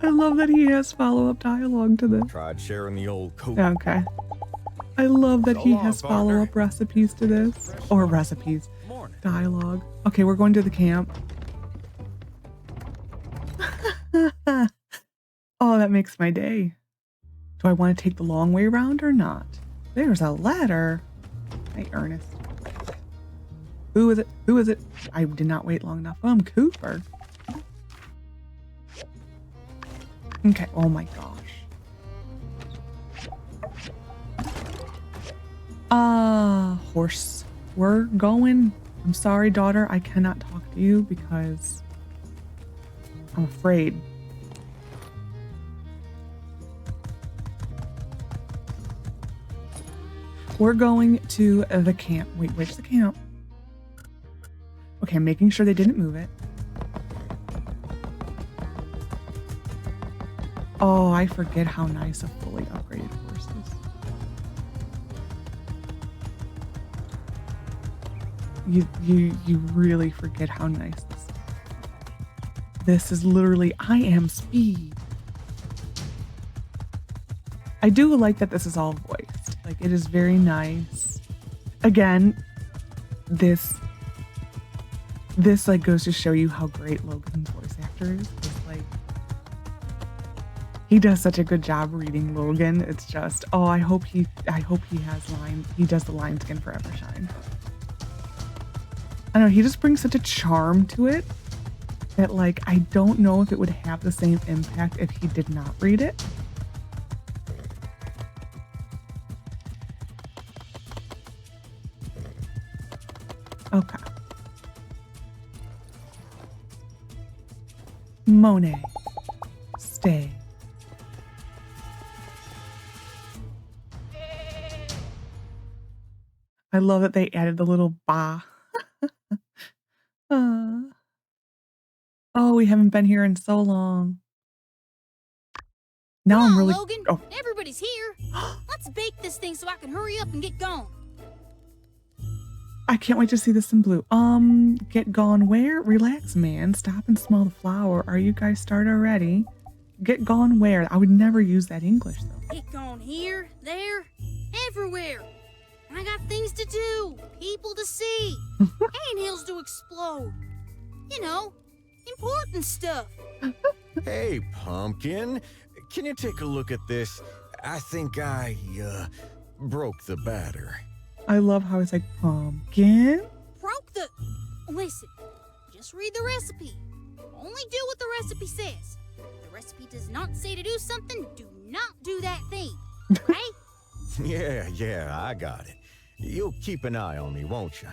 I love that he has follow-up dialogue to this. Tried sharing the old cocoa. Okay. I love that So he long, has partner. follow-up recipes to this. Or recipes. Morning. Dialogue. Okay, we're going to the camp. Oh, that makes my day. Do I want to take the long way around or not? There's a ladder. Hey, Ernest. Who is it? Who is it? I did not wait long enough. Cooper. Okay. Oh my gosh. Horse. We're going. I'm sorry, daughter. I cannot talk to you because I'm afraid. We're going to the camp. Wait, where's the camp? Okay, I'm making sure they didn't move it. Oh, I forget how nice a fully upgraded horse is. You really forget how nice this is. This is literally, I am speed. I do like that this is all voiced. Like, it is very nice. Again, this like goes to show you how great Logan's voice actor is. It's like, he does such a good job reading Logan. It's just, oh, I hope he has lines. He does the lines again forever shine. I don't know, he just brings such a charm to it that, like, I don't know if it would have the same impact if he did not read it. Okay. Monet. Stay. I love that they added the little ba. Oh, we haven't been here in so long. Now Come I'm on, really. Logan. Oh, Everybody's here. Let's bake this thing so I can hurry up and get going. I can't wait to see this in blue. Get gone where? Relax, man. Stop and smell the flower. Are you guys started already? Get gone where? I would never use that English though. Get going here, there, everywhere. I got things to do, people to see, anthills to explode. You know, important stuff. Hey, Pumpkin. Can you take a look at this? I think I, broke the batter. I love how it's like pumpkin. Broke the... Listen, just read the recipe. Only do what the recipe says. If the recipe does not say to do something, do not do that thing. Right? Yeah, I got it. You'll keep an eye on me, won't you?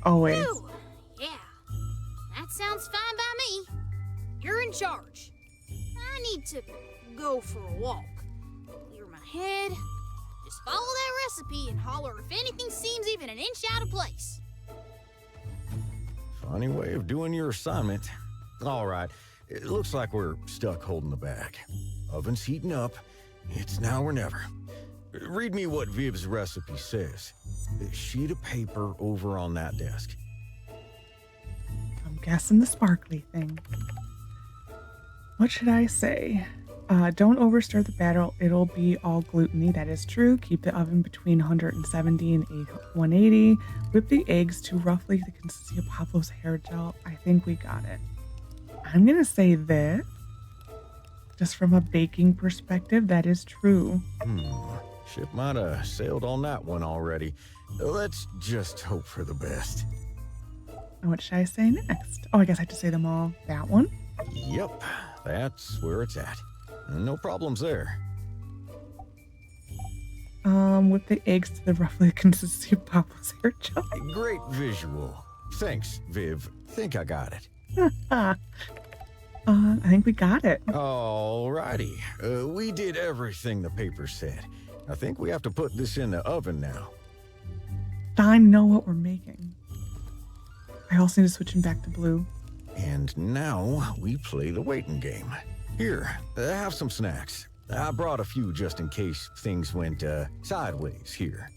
Always. Ooh, yeah. That sounds fine by me. You're in charge. I need to go for a walk. Clear my head. Just follow that recipe and holler if anything seems even an inch out of place. Funny way of doing your assignment. All right, it looks like we're stuck holding the bag. Oven's heating up. It's now or never. Read me what Viv's recipe says. A sheet of paper over on that desk. I'm guessing the sparkly thing. What should I say? Don't overstir the batter. It'll be all gluteny. That is true. Keep the oven between 170 and 180. Whip the eggs to roughly the consistency of Pablo's hair gel. I think we got it. I'm going to say this. Just from a baking perspective, that is true. Ship might have sailed on that one already. Let's just hope for the best. And what should I say next? Oh, I guess I have to say them all. That one? Yep, that's where it's at. No problems there. Whip the eggs to the roughly consistency of Pablo's hair gel. Great visual. Thanks, Viv. Think I got it. I think we got it. Alrighty. We did everything the paper said. I think we have to put this in the oven now. I know what we're making. I also need to switch him back to blue. And now we play the waiting game. Here, have some snacks. I brought a few just in case things went sideways here.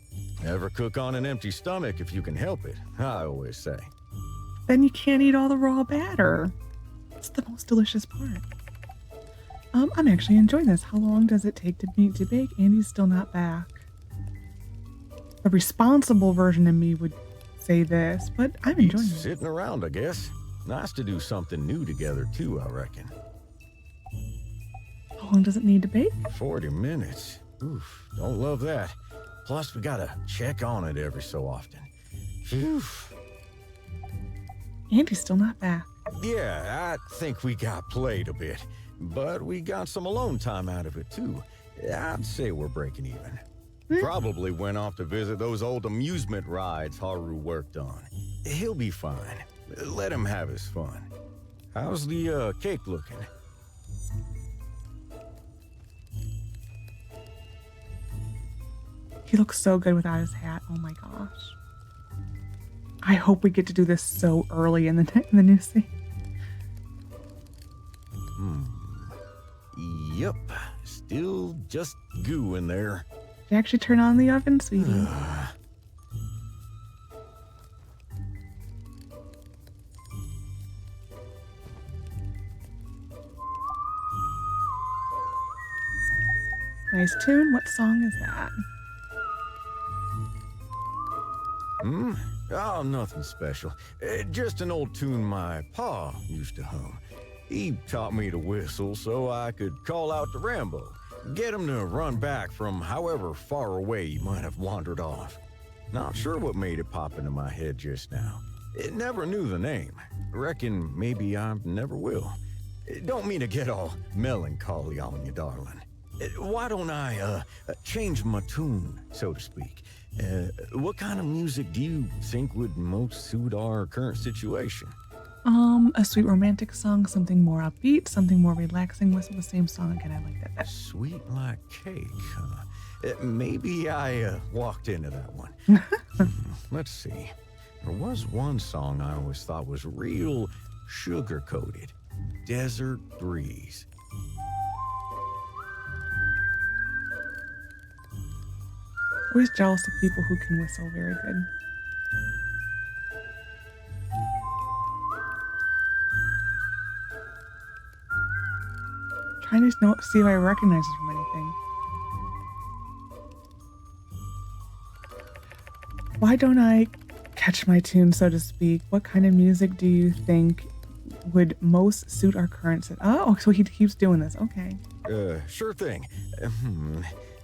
Never cook on an empty stomach if you can help it, I always say. Then you can't eat all the raw batter. It's the most delicious part. I'm actually enjoying this. How long does it take to meat to bake? Andy's still not back. The responsible version of me would say this, but I'm enjoying it. Sitting around, I guess. Nice to do something new together, too, I reckon. How long does it need to bake? 40 minutes. Oof, don't love that. Plus, we gotta check on it every so often. Phew. Andy's still not back. Yeah, I think we got played a bit. But we got some alone time out of it, too. I'd say we're breaking even. Probably went off to visit those old amusement rides Haru worked on. He'll be fine. Let him have his fun. How's the cake looking? He looks so good without his hat. Oh my gosh. I hope we get to do this so early in the new scene. Yep, still just goo in there. Did you actually turn on the oven, sweetie? Nice tune. What song is that? Oh, nothing special. Just an old tune my pa used to hum. He taught me to whistle so I could call out to Rambo, get him to run back from however far away he might have wandered off. Not sure what made it pop into my head just now. It never knew the name. Reckon maybe I never will. Don't mean to get all melancholy on you, darling. Why don't I change my tune, so to speak? What kind of music do you think would most suit our current situation? A sweet romantic song, something more upbeat, something more relaxing. Whistle the same song again. I like that. Sweet like cake, huh? Maybe I walked into that one. Let's see. There was one song I always thought was real sugar-coated. Desert Breeze. Always jealous of people who can whistle very good. Trying to see if I recognize it from anything. Why don't I catch my tune, so to speak? What kind of music do you think would most suit our current set? Oh, so he keeps doing this. Okay. Sure thing.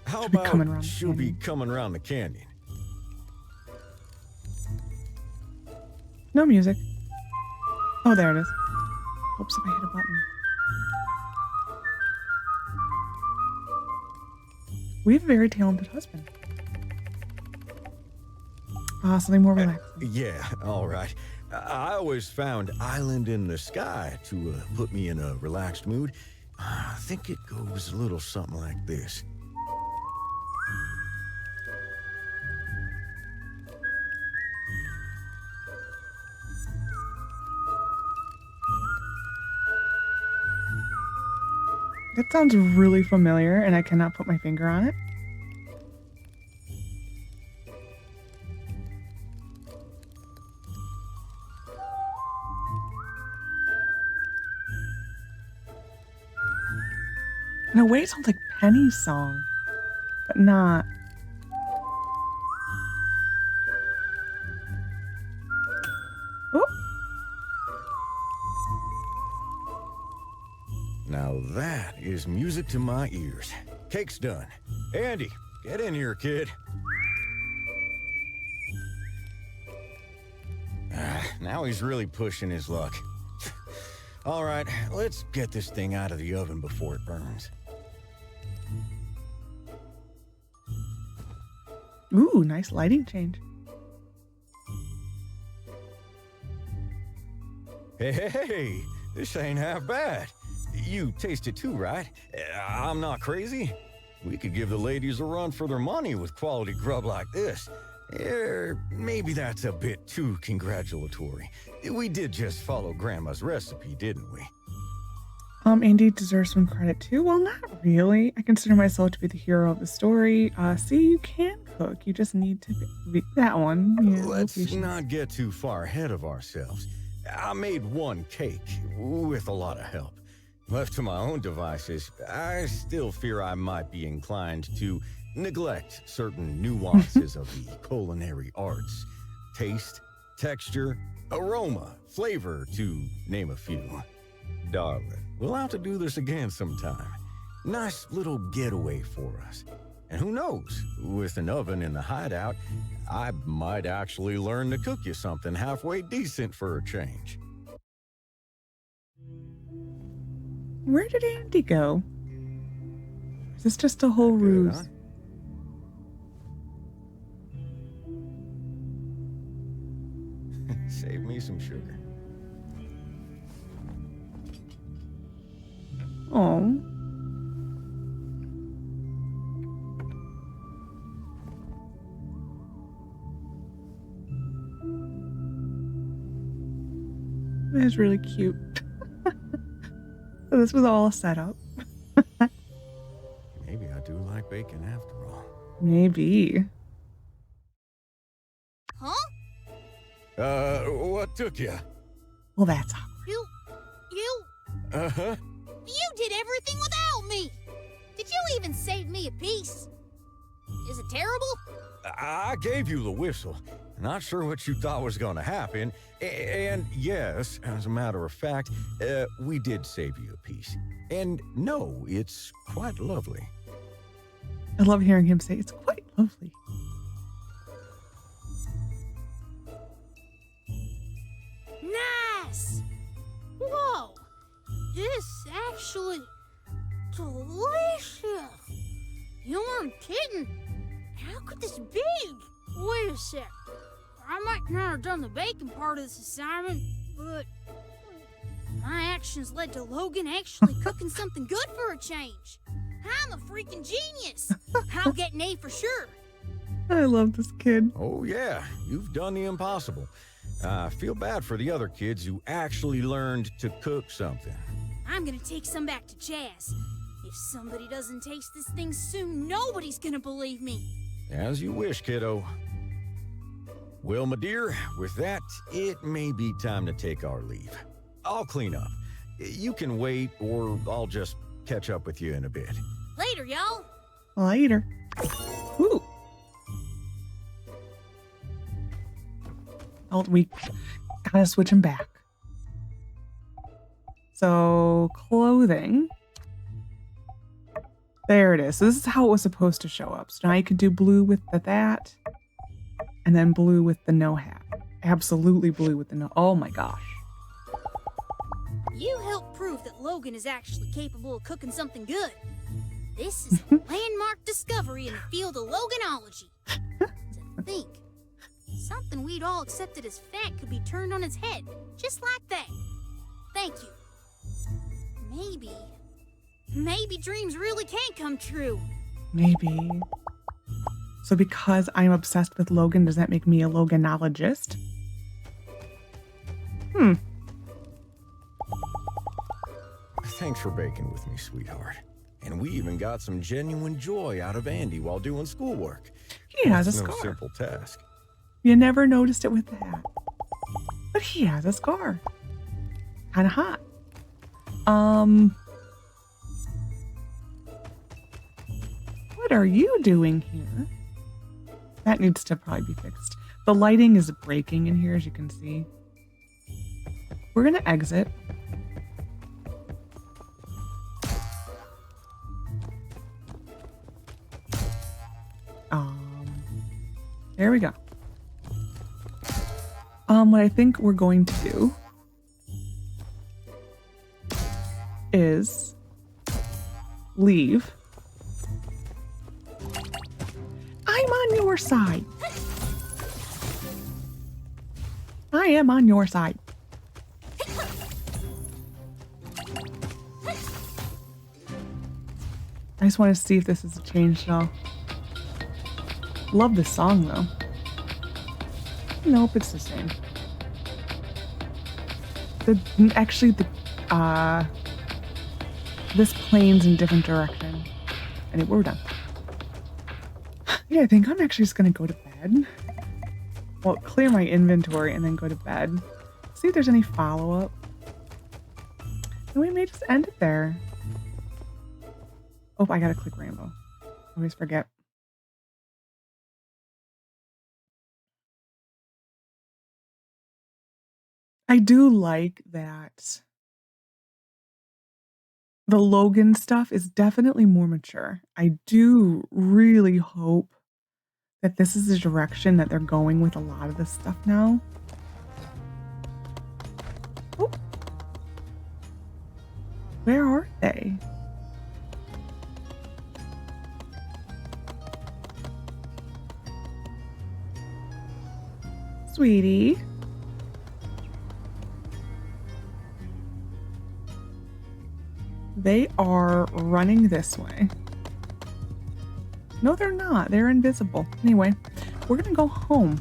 How about she'll be coming around the canyon? No music. Oh, there it is. Hopes if I hit a button. We have a very talented husband. Something more relaxing. Yeah, all right. I always found Island in the Sky to put me in a relaxed mood. I think it goes a little something like this. That sounds really familiar, and I cannot put my finger on it. In a way, it sounds like Penny's song, but not. Oh, Now that is music to my ears. Cake's done. Andy, get in here, kid. Now he's really pushing his luck. All right, let's get this thing out of the oven before it burns. ooh, nice lighting change. Hey, this ain't half bad. You taste it too, right? I'm not crazy. We could give the ladies a run for their money with quality grub like this. Maybe that's a bit too congratulatory. We did just follow Grandma's recipe, didn't we? Andy deserves some credit too. Well, not really. I consider myself to be the hero of the story. See, you can cook. You just need to be that one. Yeah, Let's location. not get too far ahead of ourselves. I made one cake with a lot of help. Left to my own devices, I still fear I might be inclined to neglect certain nuances of the culinary arts. Taste, texture, aroma, flavor, to name a few. Darling, we'll have to do this again sometime. Nice little getaway for us. And who knows, with an oven in the hideout, I might actually learn to cook you something halfway decent for a change. Where did Andy go? Is this just a whole Good, ruse? huh? Save me some sugar. Oh. That's really cute. So this was all set up. Maybe I do like bacon after all. Maybe. Huh? What took you? Well, that's awkward. You Uh-huh. You did everything without me! Did you even save me a piece? Is it terrible? I gave you the whistle. Not sure what you thought was going to happen. And yes, as a matter of fact, we did save you a piece. And no, it's quite lovely. I love hearing him say it's quite lovely. Nice! Whoa! This actually delicious! You aren't kidding! How could this be? Wait a sec. I might not have done the bacon part of this assignment, but my actions led to Logan actually cooking something good for a change. I'm a freaking genius! I'll get an A for sure. I love this kid. Oh yeah, you've done the impossible. I feel bad for the other kids who actually learned to cook something. I'm gonna take some back to Jazz. If somebody doesn't taste this thing soon, nobody's gonna believe me. As you wish, kiddo. Well, my dear, with that, it may be time to take our leave. I'll clean up. You can wait, or I'll just catch up with you in a bit. Later, y'all. Later. Ooh. Oh, we gotta switch him back. So, clothing. There it is. So this is how it was supposed to show up. So now you can do blue with the that, and then blue with the no hat. Absolutely blue with the no. Oh my gosh. You helped prove that Logan is actually capable of cooking something good. This is a landmark discovery in the field of Loganology. To think, something we'd all accepted as fact could be turned on its head, just like that. Thank you. Maybe Maybe dreams really can come true. Maybe. So because I'm obsessed with Logan, does that make me a Loganologist? Thanks for baking with me, sweetheart. And we even got some genuine joy out of Andy while doing schoolwork. He has a It's no scar. simple task. You never noticed it with the hat. But he has a scar. Kinda hot. What are you doing here? That needs to probably be fixed. The lighting is breaking in here, as you can see. We're gonna exit. There we go. What I think we're going to do is leave. I'm on your side. I am on your side. I just want to see if this has changed at all. Love this song though. Nope, it's the same. This plane's in different direction. Anyway, we're done. Yeah, I think I'm actually just gonna go to bed. Well, clear my inventory and then go to bed. See if there's any follow-up. And we may just end it there. Oh, I gotta click rainbow. Always forget. I do like that the Logan stuff is definitely more mature. I do really hope that this is the direction that they're going with a lot of this stuff now. Oh. Where are they? Sweetie. They are running this way. No, they're not. They're invisible. Anyway, we're going to go home.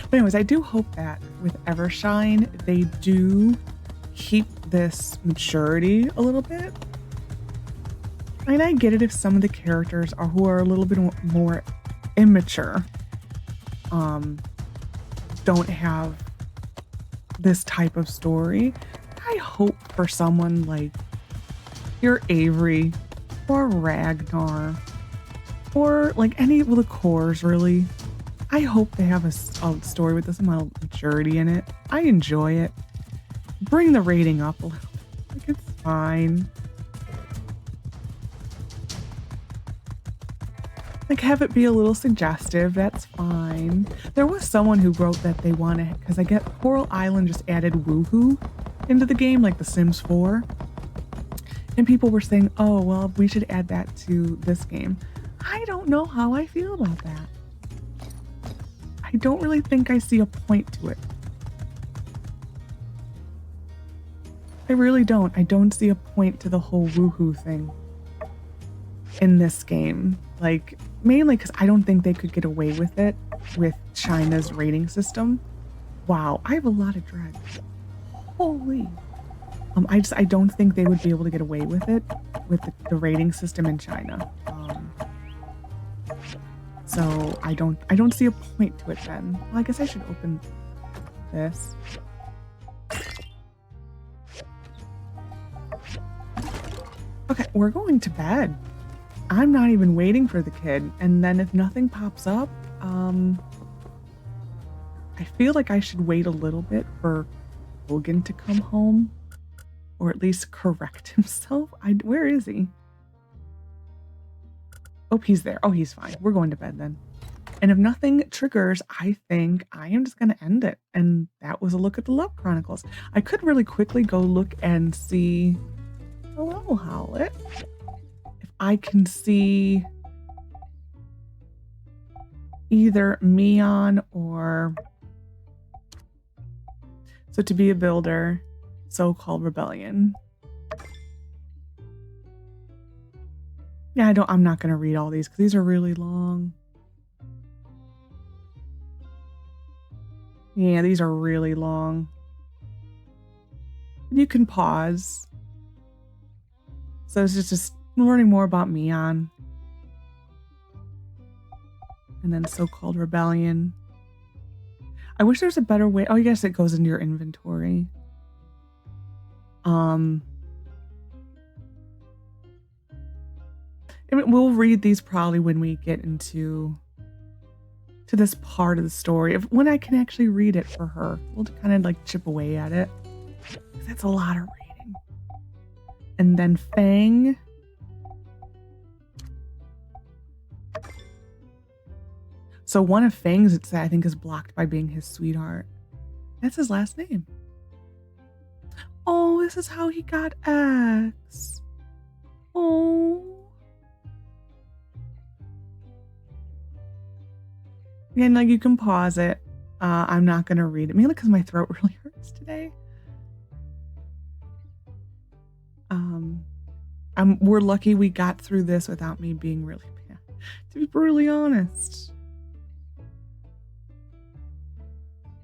But anyways, I do hope that with Evershine, they do keep this maturity a little bit. And I get it if some of the characters are who are a little bit more immature, don't have this type of story. I hope for someone like your Avery or Ragnar or like any of the cores, really. I hope they have a story with this amount of maturity in it. I enjoy it. Bring the rating up a little bit. Like, it's fine. Like, have it be a little suggestive. That's fine. There was someone who wrote that they want to, because I get Coral Island just added woohoo into the game, like The Sims 4. And people were saying, oh, well, we should add that to this game. I don't know how I feel about that. I don't really think I see a point to it. I really don't. I don't see a point to the whole woohoo thing in this game. Like, mainly because I don't think they could get away with it with China's rating system. Wow, I have a lot of dread. Holy. I don't think they would be able to get away with it with the rating system in China. So I don't see a point to it then. Well, I guess I should open this. Okay, we're going to bed. I'm not even waiting for the kid. And then if nothing pops up, I feel like I should wait a little bit for Logan to come home. Or at least correct himself. Where is he? Oh, he's there. Oh, he's fine. We're going to bed then. And if nothing triggers, I think I am just going to end it. And that was a look at the Love Chronicles. I could really quickly go look and see. Hello, Howlett. If I can see either Meon or So to be a builder, so-called rebellion. Yeah, I'm not going to read all these because these are really long. Yeah, these are really long. You can pause. So it's just learning more about Mion. And then so-called rebellion. I wish there's a better way. Oh, I guess it goes into your inventory. We'll read these probably when we get into this part of the story. When I can actually read it for her. We'll kind of like chip away at it. That's a lot of reading. And then Fang. So one of Fang's, I think, is blocked by being his sweetheart. That's his last name. Oh, this is how he got X. Oh. And like you can pause it. I'm not gonna read it, mainly because my throat really hurts today. We're lucky we got through this without me being really bad, to be brutally honest.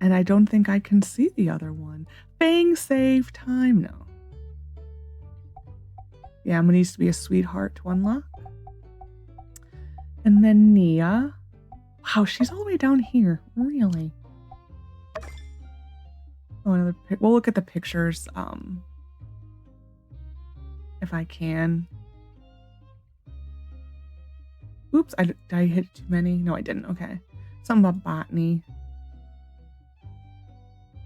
And I don't think I can see the other one. Fang save time, no. Yeah, I'm gonna need to be a sweetheart to unlock. And then Nia. Wow, she's all the way down here. Really? Oh, another we'll look at the pictures, if I can. Oops, did I hit too many? No, I didn't. Okay. Something about botany.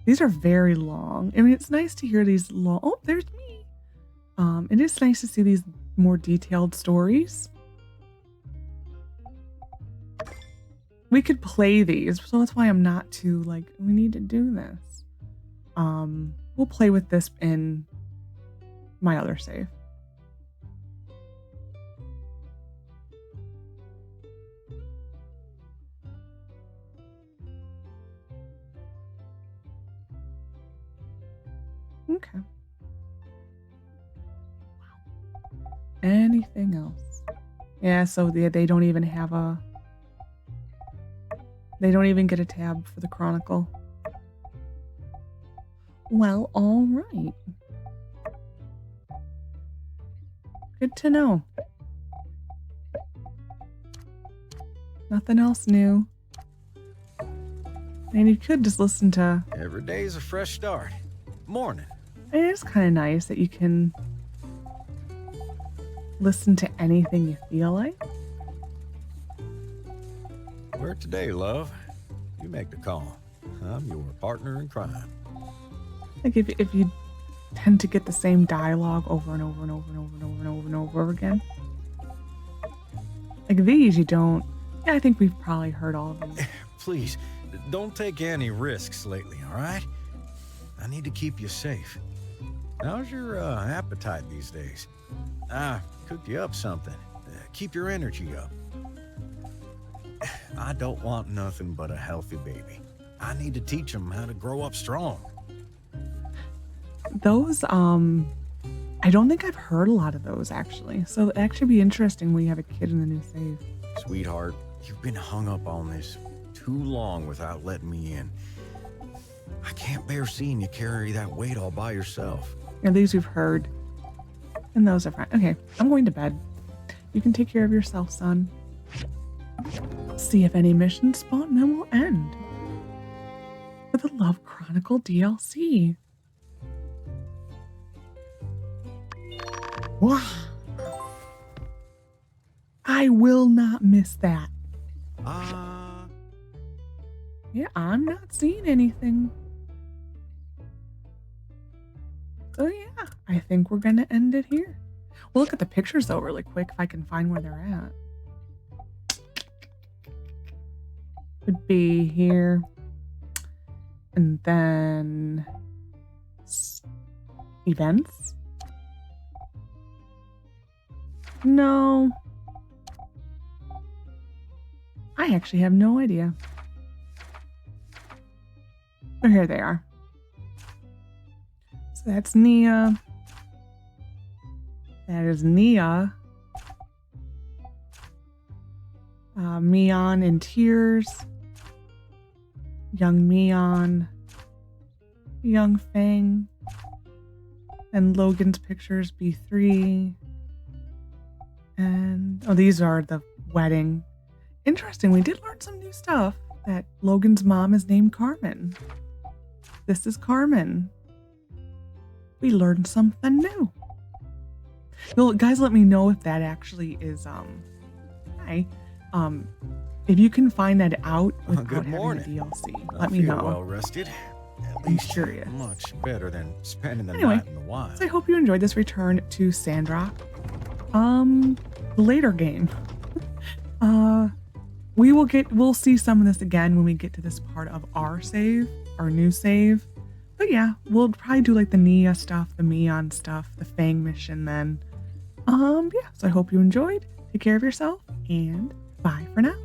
These are very long. I mean, it's nice to hear these long. Oh, there's me. It is nice to see these more detailed stories. We could play these, so that's why I'm not too like, we need to do this. We'll play with this in my other save. Okay. Wow. Anything else? Yeah, so they don't even have a... They don't even get a tab for the Chronicle. Well, all right. Good to know. Nothing else new. And you could just listen to... Every day's a fresh start. Morning. It is kind of nice that you can listen to anything you feel like. Where today, love? You make the call. I'm your partner in crime. Like if you tend to get the same dialogue over and over and over and over and over and over and over again. Like these, you don't. Yeah, I think we've probably heard all of these. Please, don't take any risks lately, all right? I need to keep you safe. How's your appetite these days? Cook you up something. Keep your energy up. I don't want nothing but a healthy baby. I need to teach him how to grow up strong. Those, I don't think I've heard a lot of those, actually. So it'd actually be interesting when you have a kid in the new save. Sweetheart, you've been hung up on this too long without letting me in. I can't bear seeing you carry that weight all by yourself. And these we've heard. And those are fine. Okay, I'm going to bed. You can take care of yourself, son. See if any missions spawn, and then we'll end with the Love Chronicle DLC. Wow. I will not miss that. Yeah, I'm not seeing anything. So yeah, I think we're gonna end it here. We'll look at the pictures though really quick if I can find where they're at. Would be here. And then events. No. I actually have no idea. Oh, here they are. So that's Nia. That is Nia. Mion in tears. Young Mion. Young Fang. And Logan's pictures B3. And oh, these are the wedding. Interesting, we did learn some new stuff. That Logan's mom is named Carmen. This is Carmen. We learned something new. Well, guys, let me know if that actually is hi. If you can find that out without Good having the morning. DLC, I let me feel know. Well rested. At I'm least curious. much better than spending the Anyway, night in the wild. So I hope you enjoyed this return to Sandrock. The later game. We'll see some of this again when we get to this part of our save, our new save. But yeah, we'll probably do like the Nia stuff, the Mion stuff, the Fang mission then. Yeah, so I hope you enjoyed. Take care of yourself and bye for now.